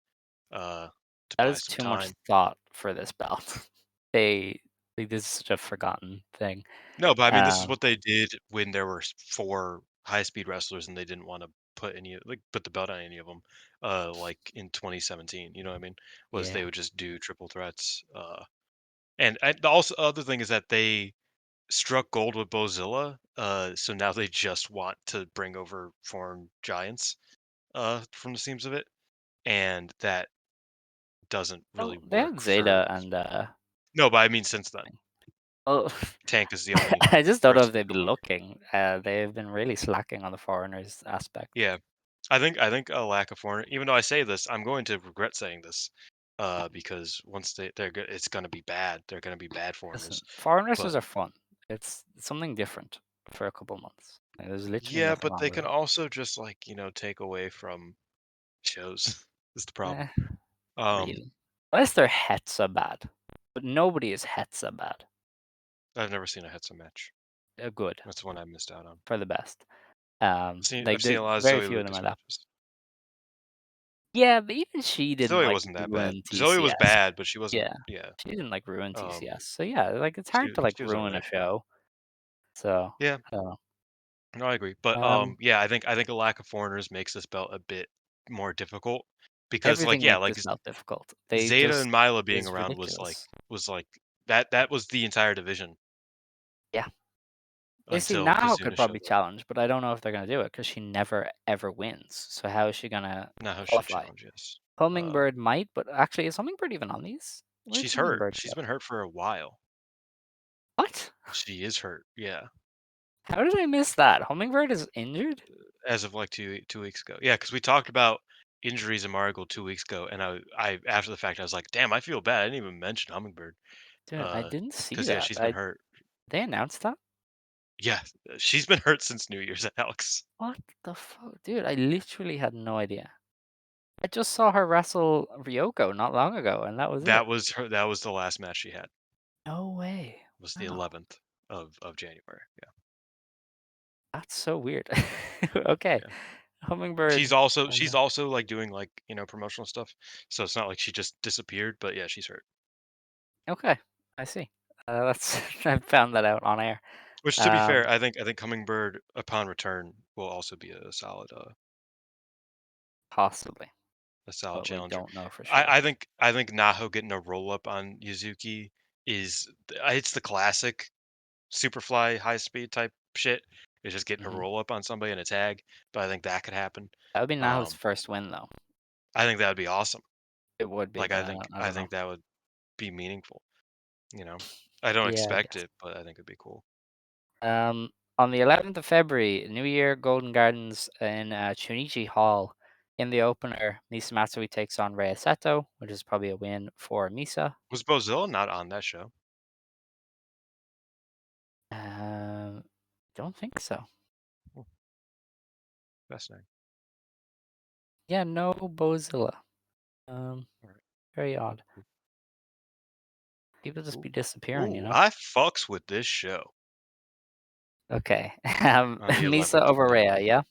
uh, to That buy is some too much time. thought for this belt. They like, this is such a forgotten thing. No, but I mean, this is Um, what they did when there were 4 high speed wrestlers and they didn't want to put the belt on any of them, like in 2017. You know what I mean? Was Yeah. they would just do triple threats. And the also other thing is that they struck gold with Bozilla. So now they just want to bring over foreign giants. From the seams of it, and that doesn't really Well, they had work for. Zeta and No, but I mean since then, well, Tank is the only I just don't know if wrestler they'd be come over. looking. They've been really slacking on the foreigners aspect. Yeah, I think a lack of foreign. Even though I say this, I'm going to regret saying this, because once they're good, it's gonna be bad. They're gonna be bad Listen, foreigners. foreign But wrestlers are fun. It's something different for a couple months. There's literally yeah, nothing but wrong they with can it. also just like take away from shows. Is the Eh, problem. not really. Unless they're Hetza bad. But nobody is Hetza bad. I've never seen a Hetzer match. They're good That's the one I missed out on. for the best. I've Like seen a lot of very Zoe few of them Lucas are that. matches. Yeah, but even she didn't Zoe like wasn't that bad. ruin Zoe was TCS. bad, but she wasn't. Yeah, Yeah. she didn't like ruin Um. TCS. So yeah, like it's She hard to like she was ruin a alright. show. So Yeah. I don't know. No, I agree. But yeah, I think a lack of foreigners makes this belt a bit more difficult because everything yeah, makes like this belt difficult. They Zeta just and Mila being is around ridiculous. was like that was the entire division Yeah. You see, until now could Kazuna probably showed up. challenge, but I don't know if they're gonna do it because she never ever wins. So how is she gonna Now should qualify? challenge, yes. Hummingbird might, but actually, is Hummingbird even on these? Where'd She's hurt. Hummingbird She's go? been hurt for a while. What? She is hurt. Yeah. How did I miss that? Hummingbird is injured? As of like two weeks ago. Yeah, because we talked about injuries in Marigold 2 weeks ago, and I after the fact I was like, damn, I feel bad. I didn't even mention Hummingbird. Dude, I didn't see Because yeah, that. she's been hurt. They announced that? Yeah, she's been hurt since New Year's, Alex. What the fuck? Dude, I literally had no idea. I just saw her wrestle Ryoko not long ago, and that was it. That was her. That was the last match she had. No way. Was the Wow. 11th of January. Yeah, That's so weird. Okay. yeah. Hummingbird. She's also like doing like promotional stuff. So it's not like she just disappeared. But yeah, she's hurt. Okay, I see. That's I found that out on air. Which to be fair, I think Hummingbird upon return will also be Possibly, a solid but we challenger. don't know for sure. I think Naho getting a roll up on Yuzuki is it's the classic Superfly high speed type shit. It's just getting a Mhm. roll up on somebody in a tag, but I think that could happen. That would be Naho's Um, first win, though. I think that would be awesome. It would be, Like but I I think don't, I I don't know. think that would be meaningful. You know, I don't Yeah, I expect guess. it, but I think it'd be cool. On the 11th of February, New Year Golden Gardens in Chunichi Hall. In the opener, Misa Matsui takes on Rei Seto, which is probably a win for Misa. Was Bozilla not on that show? Um, don't think so. Hmm, fascinating. Yeah, no Bozilla. Um, All right. very odd. People just be Ooh, disappearing, you ooh, know? I fucks with this show Okay. on the Misa 11th of over Rhea, February. yeah?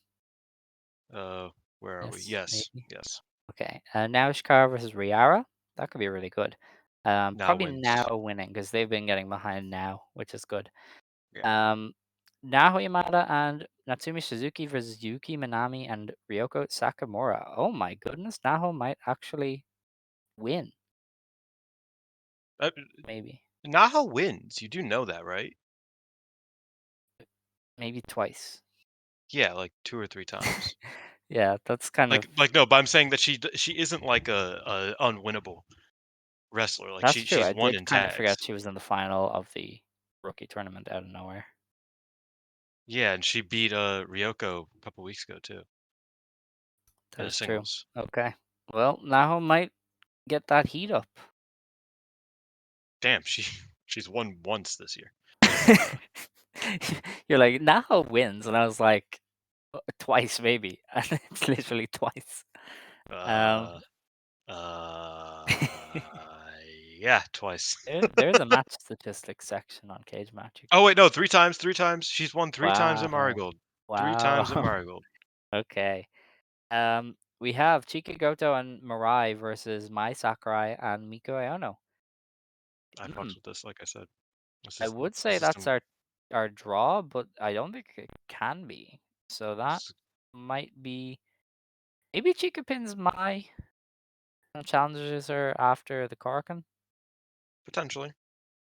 Where are we? Yes, Yes, maybe. yes. Okay. Now Shikara versus Riara. That could be really good. Now Probably wins. now winning because they've been getting behind now, which is good. Yeah. Um, Naho Yamada and Natsumi Suzuki versus Yuki Minami and Ryoko Sakamura. Oh my goodness, Naho might actually win. Uh, Maybe. Naho wins. You do know that, right? Maybe twice. Yeah, like 2 or 3 times. Yeah, that's kind of Like no, but I'm saying that she isn't like a unwinnable wrestler. Like that's true. she's I won did in kind of forget tags. she was in the final of the rookie tournament out of nowhere. Yeah, and she beat Ryoko a couple weeks ago too That in a is true. singles. Okay. Well, Naho might get that heat up. Damn, she's won once this year. You're like, Naho wins. And I was like, twice maybe. And it's literally twice. Um, Uh, uh, yeah, twice. there's a match statistics section on Cage Match. Oh wait, no, 3 times. 3 times. She's won 3 times at Wow. Marigold. 3 times at Wow. Marigold. Okay. We have Chika Goto and Mirai versus Mai Sakurai and Miko Aono. I Hmm. fucks with this. Like I said, this I is would say this is that's some our draw, but I don't think it can be. So that this is might be maybe Chica pins Mai and challenges her after the Korakuen. Potentially.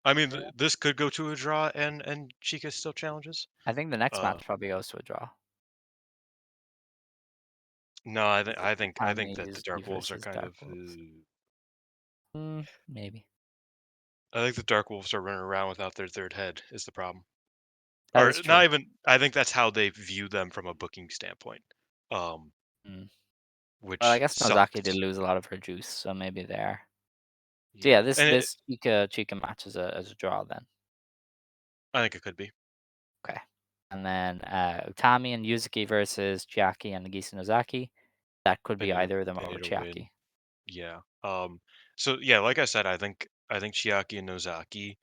I mean, Yeah. this could go to a draw, and Chica still challenges. I think the next Uh, match probably goes to a draw. no, I think that the Yuzuki Dark Wolves are versus kind Dark of. Wolves. Maybe. I think the Dark Wolves are running around without their third head is the problem. That Or is true. not even. I think that's how they view them from a booking standpoint. Um, Mm. Well, I which guess Nozaki did sucks. lose a lot of her juice, so maybe there. So Yeah, yeah, this and this Chica match is a draw then. I think it could be. Okay. And then Utami and Yuzuki versus Chiaki and Nagisa Nozaki. That could be either of them They over need a win. Chiaki. Yeah. So yeah, like I said, I think Chiaki and Nozaki,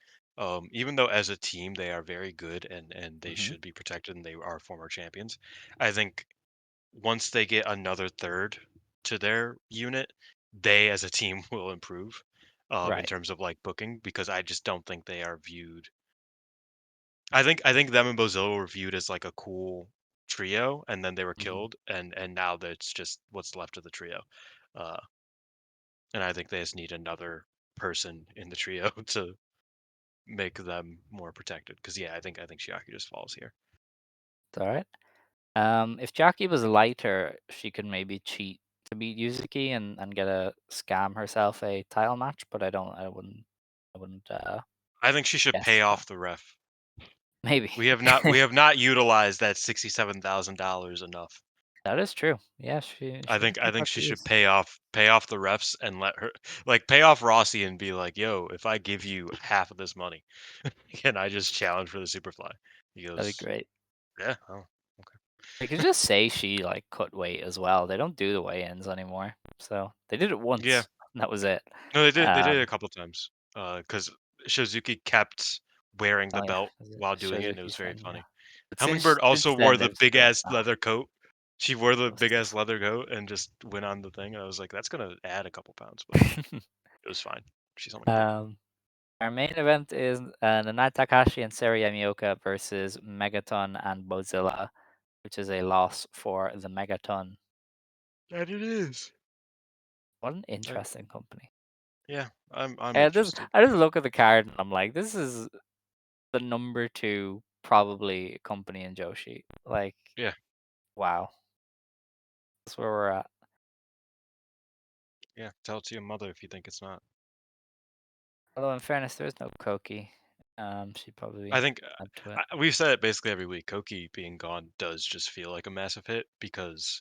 even though as a team they are very good and they Hmm. should be protected and they are former champions, I think once they get another third to their unit, they as a team will improve in Right. terms of like booking because I just don't think they are viewed. I think them and Bozilla were viewed as like a cool trio and then they were Hmm. killed and now that's just what's left of the trio. Uh, and I think they just need another person in the trio to make them more protected. Because yeah, I think Shiaki just falls here. It's all right. If Chiaki was lighter, she could maybe cheat to beat Yuzuki and get a scam herself a title match, but I wouldn't I think she should guess pay that. off the ref. Maybe. We have not utilized that $67,000 enough. That is true. Yeah, she I should think have I put think that she to should use. pay off the refs and let her like pay off Rossi and be like, "Yo, if I give you half of this money, can I just challenge for the Superfly?" He That'd be goes, great. "Yeah, oh, okay." They could just say she like cut weight as well. They don't do the weigh-ins anymore. So they did it Yeah, once. And that was it. no, they did it a Um, couple times. Because Shizuki kept wearing the oh yeah, belt while the doing it, and it Suzuki was very thing, yeah. funny. But Hummingbird also since wore then the they've big split. ass leather coat. She wore the Gross. big ass leather coat and just went on the thing. And I was like, that's gonna add a couple pounds, but it was fine. She's only big. um, our main event is Nanae Takahashi and Sareee-Yamioka versus Megaton and Bozilla, which is a loss for the Megaton. That it is. What an I, interesting company. yeah, I'm And just interested. I just look at the card and I'm like, this is the number two probably company in Joshi. Like, Yeah, wow, that's where we're at. yeah. Tell it to your mother if you think it's not. Although in fairness, there is no Koki. She'd I probably think add to it. we've said it basically every week. Koki being gone does just feel like a massive hit because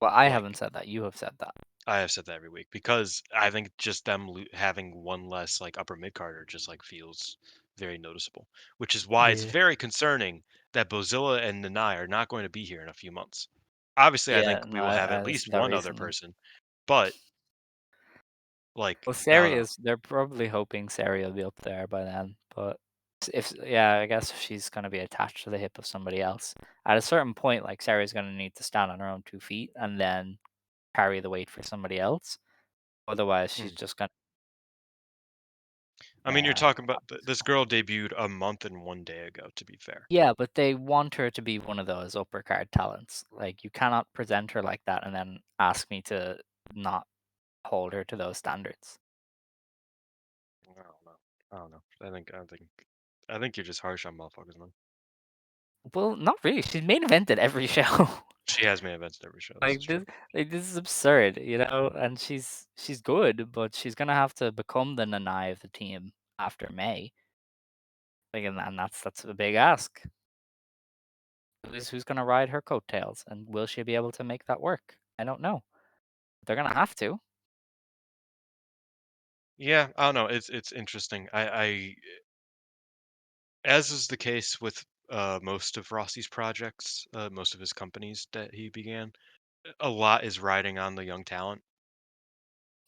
Well, I haven't like said that. You have said that. I have said that every week because I think just them having one less like upper mid carder just like feels very noticeable, which is why it's Yeah. very concerning that Bozilla and Nanai are not going to be here in a few months. Obviously, I Yeah, think we no, will have I at listened least to that one other recently. person, but like Well, I don't Sari know. is. They're probably hoping Sari will be up there by then. But if yeah, I guess if she's gonna be attached to the hip of somebody else, at a certain point, like Sari's gonna need to stand on her own 2 feet and then carry the weight for somebody else. Otherwise, she's Hmm. just gonna. I mean, you're Yeah. talking about this girl debuted a month and 1 day ago. To be fair, Yeah, but they want her to be one of those upper card talents. Like you cannot present her like that and then ask me to not hold her to those standards. I don't know. I don't know. I think you're just harsh on motherfuckers, man. Well, not really. She's main evented every show. She has made events at every show. This is Like true. this is absurd, you know. And she's good, but she's gonna have to become the Nanai of the team after May. Like, and that's a big ask. Who's gonna ride her coattails, and will she be able to make that work? I don't know. They're gonna have to. Yeah, I don't know. It's interesting. As is the case with most of Rossi's projects, most of his companies that he began, a lot is riding on the young talent,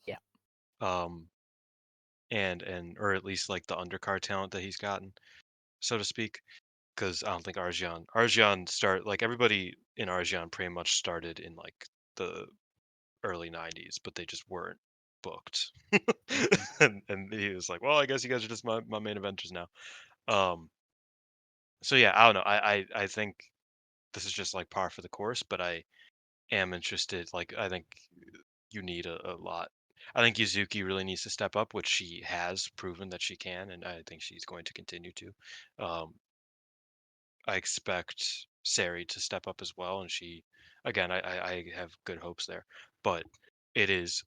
Yeah. um, and or at least like the undercard talent that he's gotten, so to speak. Because I don't think Arjan start like everybody in Arjan pretty much started in like the early '90s, but they just weren't booked. Mhm. And he was like, "Well, I guess you guys are just my main eventers now." Um, so yeah, I don't know. I think this is just like par for the course, but I am interested. Like, I think you need a lot. I think Yuzuki really needs to step up, which she has proven that she can, and I think she's going to continue to. Um, I expect Sareee to step up as well, and she, again, I have good hopes there, but it is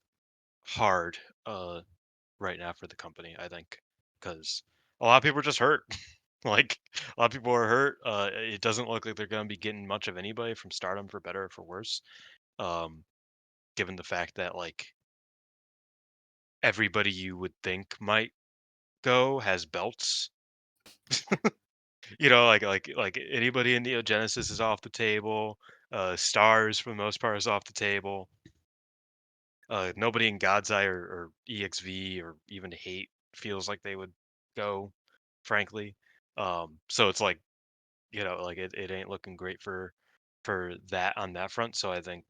hard right now for the company, I think, because a lot of people are just hurt. Like, a lot of people are hurt. It doesn't look like they're going to be getting much of anybody from Stardom, for better or for worse. Um, given the fact that like everybody you would think might go has belts. Like anybody in Neogenesis is off the table. Stars for the most part is off the table. Nobody in God's Eye or EXV or even Hate feels like they would go, frankly. So it's like, like it ain't looking great for that on that front. So I think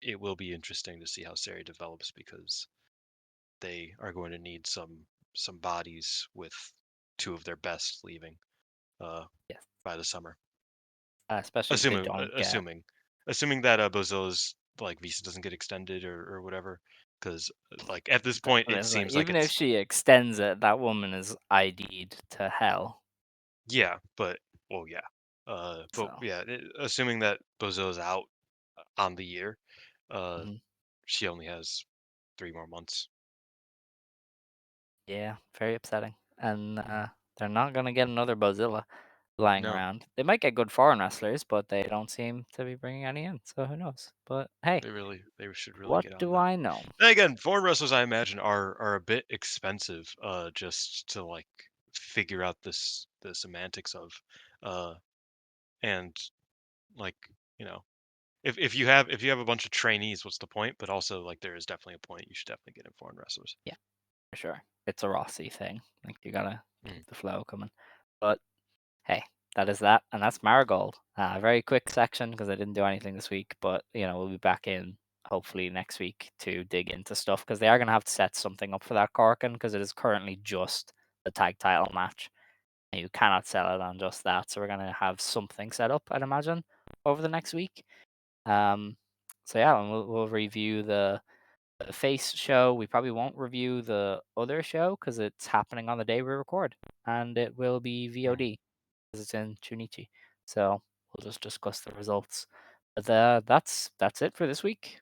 it will be interesting to see how Sari develops, because they are going to need some bodies with two of their best leaving Yes. by the summer. Especially if they Assuming don't get. assuming that Bozilla's like visa doesn't get extended or whatever, because like at this point it Honestly, seems like even if it's, she extends it, that woman is ID'd to hell. yeah, but well, yeah, but So yeah, assuming that Bozilla's out on the year, uh, mhm. she only has 3 more months. Yeah, very upsetting. And they're not gonna get another Bozilla lying No, around. They might get good foreign wrestlers, but they don't seem to be bringing any in. So who knows? But hey, they should really what get on do that. I know? And again, foreign wrestlers I imagine are a bit expensive, just to like figure out the semantics of, uh, and like, you know, if you have a bunch of trainees, what's the point? But also, like, there is definitely a point. You should definitely get in foreign wrestlers. Yeah, for sure. It's a Rossi thing. Like you gotta Mm. keep the flow coming. But hey, that is that, and that's Marigold. A very quick section because I didn't do anything this week, but we'll be back in hopefully next week to dig into stuff because they are gonna have to set something up for that Corkin because it is currently just the tag title match. And you cannot sell it on just that, so we're gonna have something set up, I'd imagine, over the next week. Um, so yeah, and we'll review the Face show. We probably won't review the other show because it's happening on the day we record, and it will be Mm. VOD because it's in Chunichi. So we'll just discuss the results. But that's it for this week.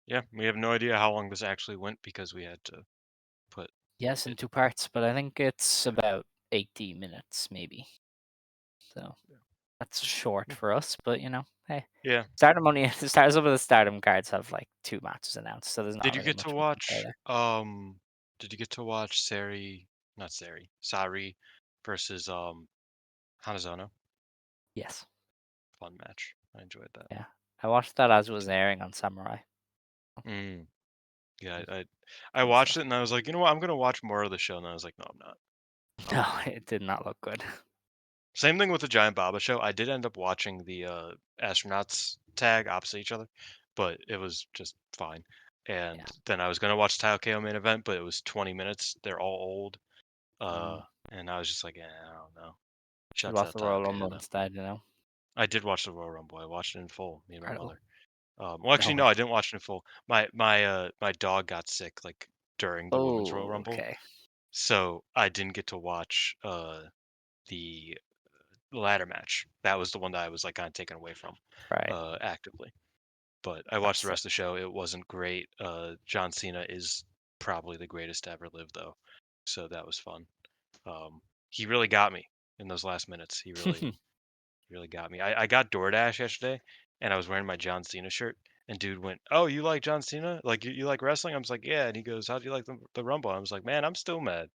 Yeah, we have no idea how long this actually went because we had to put Yes, in it. 2 parts, but I think it's about 80 minutes maybe. So that's short Yeah. for us, but hey. Yeah. Stardom only start some of the Stardom cards have like 2 matches announced, so there's not Did you really get to much we can say watch? there. Did you get to watch Not Sari versus Hanazono? Yes. Fun match. I enjoyed that. Yeah. I watched that as it was airing on Samurai. Mm. Yeah, Good, I good watched stuff. it and I was like, you know what, I'm gonna watch more of the show, and I was like, no, I'm not. No, Um, it did not look good. Same thing with the Giant Baba show. I did end up watching the astronauts tag opposite each other, but it was just fine. And Yeah. then I was gonna watch Taokeo main event, but it was 20 minutes. They're all old, Mm. and I was just like, I don't know. Should Shouts watch out the Royal Taokeo Rumble though. instead. I did watch the Royal Rumble. I watched it in full. Me and my Incredible. mother. Well, No actually, no, way. I didn't watch it in full. My dog got sick like during the women's Royal Oh, Rumble, okay. so I didn't get to watch the ladder match. That was the one that I was like kind of taken away from Right. actively. But I watched the That's rest of the show. It wasn't great. John Cena is probably the greatest to ever live, though, so that was fun. He really got me in those last minutes. He really got me. I got DoorDash yesterday, and I was wearing my John Cena shirt. And dude went, "Oh, you like John Cena? Like you like wrestling?" I was like, "Yeah." And he goes, "How do you like the Rumble?" I was like, "Man, I'm still mad.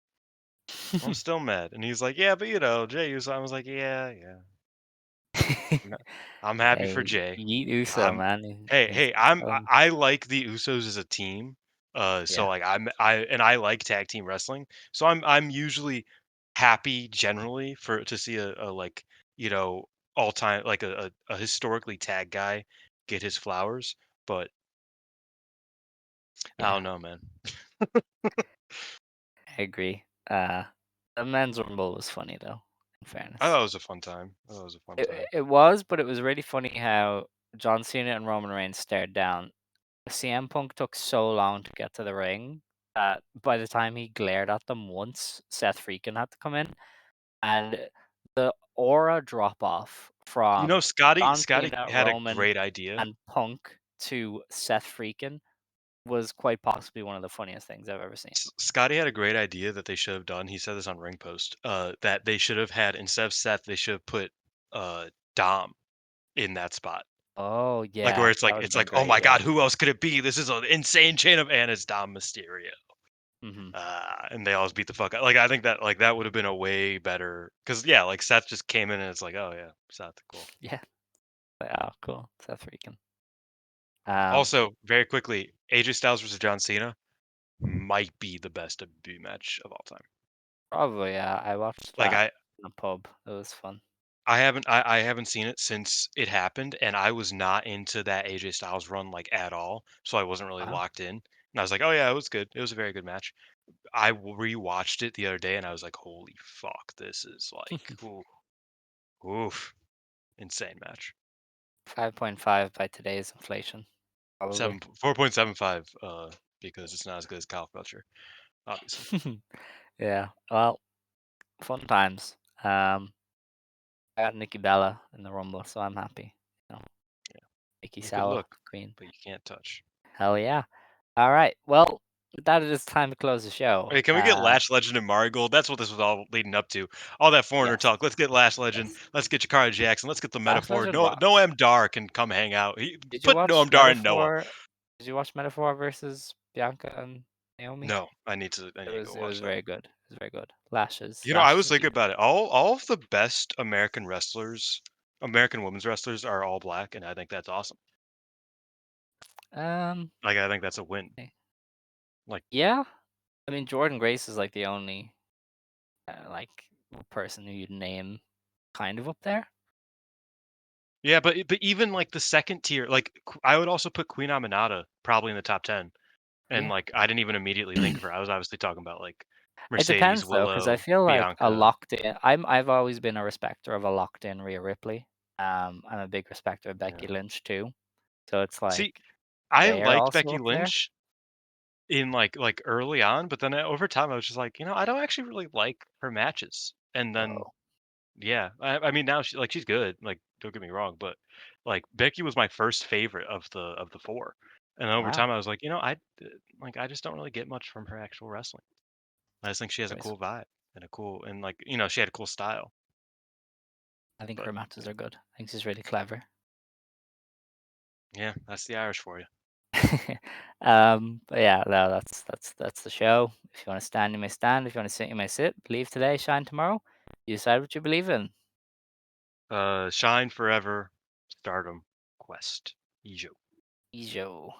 I'm still mad." And he's like, "Yeah, but Jay Uso." I was like, "Yeah, yeah. I'm I'm happy for Hey, Jay. Yeet Uso, I'm man. hey, I like the Usos as a team. So Yeah, like I like tag team wrestling. So I'm usually happy generally for to see a like, you know, all time like a historically tag guy get his flowers, but I yeah, don't know, man. I agree. The men's Rumble was funny though. In fairness, I thought it was a fun time. I thought it was a fun time. it was, but it was really funny how John Cena and Roman Reigns stared down. CM Punk took so long to get to the ring that by the time he glared at them once, Seth Freakin had to come in, and the aura drop off You know, from John Scotty Cena, had a Roman, great idea. and Punk to Seth Freakin was quite possibly one of the funniest things I've ever seen. Scotty had a great idea that they should have done. He said this on Ring Post. That they should have had, instead of Seth, they should have put Dom in that spot. Oh Like where yeah, that would have it's been like, oh great. my Yeah. god, who else could it be? This is an insane chain of, and it's Dom Mysterio. Hmm. And they always beat the fuck out. Like I think that that would have been a way better, because yeah, like Seth just came in and it's like, oh yeah, Seth, cool. Yeah. Oh, cool. Seth Freakin. Also, very quickly, AJ Styles versus John Cena might be the best debut match of all time. Probably, yeah. I watched Like that in a pub. It was fun. I haven't seen it since it happened, and I was not into that AJ Styles run like at all, so I wasn't really Wow. locked in. And I was like, oh yeah, it was good. It was a very good match. I rewatched it the other day, and I was like, holy fuck, this is like, oof, insane match. 5.5 by today's inflation. Probably. 4.75, because it's not as good as Kyle Fletcher, obviously. Yeah. Well, fun times. I got Nikki Bella in the Rumble, so I'm happy. You know, Yeah, Nikki you could Sour, look, Queen. but you can't touch. Hell yeah. All right. Well, with that, it is time to close the show. Okay, can we get Lash Legend and Marigold? That's what this was all leading up to. All that foreigner Yes. talk. Let's get Lash Legend. Yes. Let's get Jakara Jackson. Let's get the Lash Metaphor. Legend No, rocks. Noam Dar can come hang out. Did you Put watch Noam Dar and Noah. Metaphor? Did you watch Metaphor versus Bianca and Naomi? No, I need to It go was watch that. very good. It was very good. Lashes. You know, I Lashes was are thinking beautiful. about it. All of the best American wrestlers, American women's wrestlers, are all black, and I think that's awesome. Like I think that's a win. Like Yeah. I mean, Jordan Grace is like the only like person who you'd name kind of up there. yeah, but even like the second tier, like I would also put Queen Aminata probably in the top 10. And Yeah. like I didn't even immediately think of her. I was obviously talking about like It Mercedes, depends though, because I Willow, feel like a Bianca. locked in. I've always been a respecter of a locked in Rhea Ripley. I'm a big respecter of Becky Yeah. Lynch too. So it's like See, I they're liked also Becky up there. Lynch in like early on, but then over time I was just like, I don't actually really like her matches. And then Whoa. yeah, I mean now she's good. Like don't get me wrong, but like Becky was my first favorite of the four. And then over Wow. time I was like, I just don't really get much from her actual wrestling. I just think she has a Anyways, cool vibe and a cool, and like she had a cool style. I think But her matches are good. I think she's really clever. yeah, that's the Irish for you. But yeah, no, that's the show. If you want to stand, you may stand. If you want to sit, you may sit. Believe today, shine tomorrow. You decide what you believe in. Shine forever, Stardom Quest. Ijo. Ijo.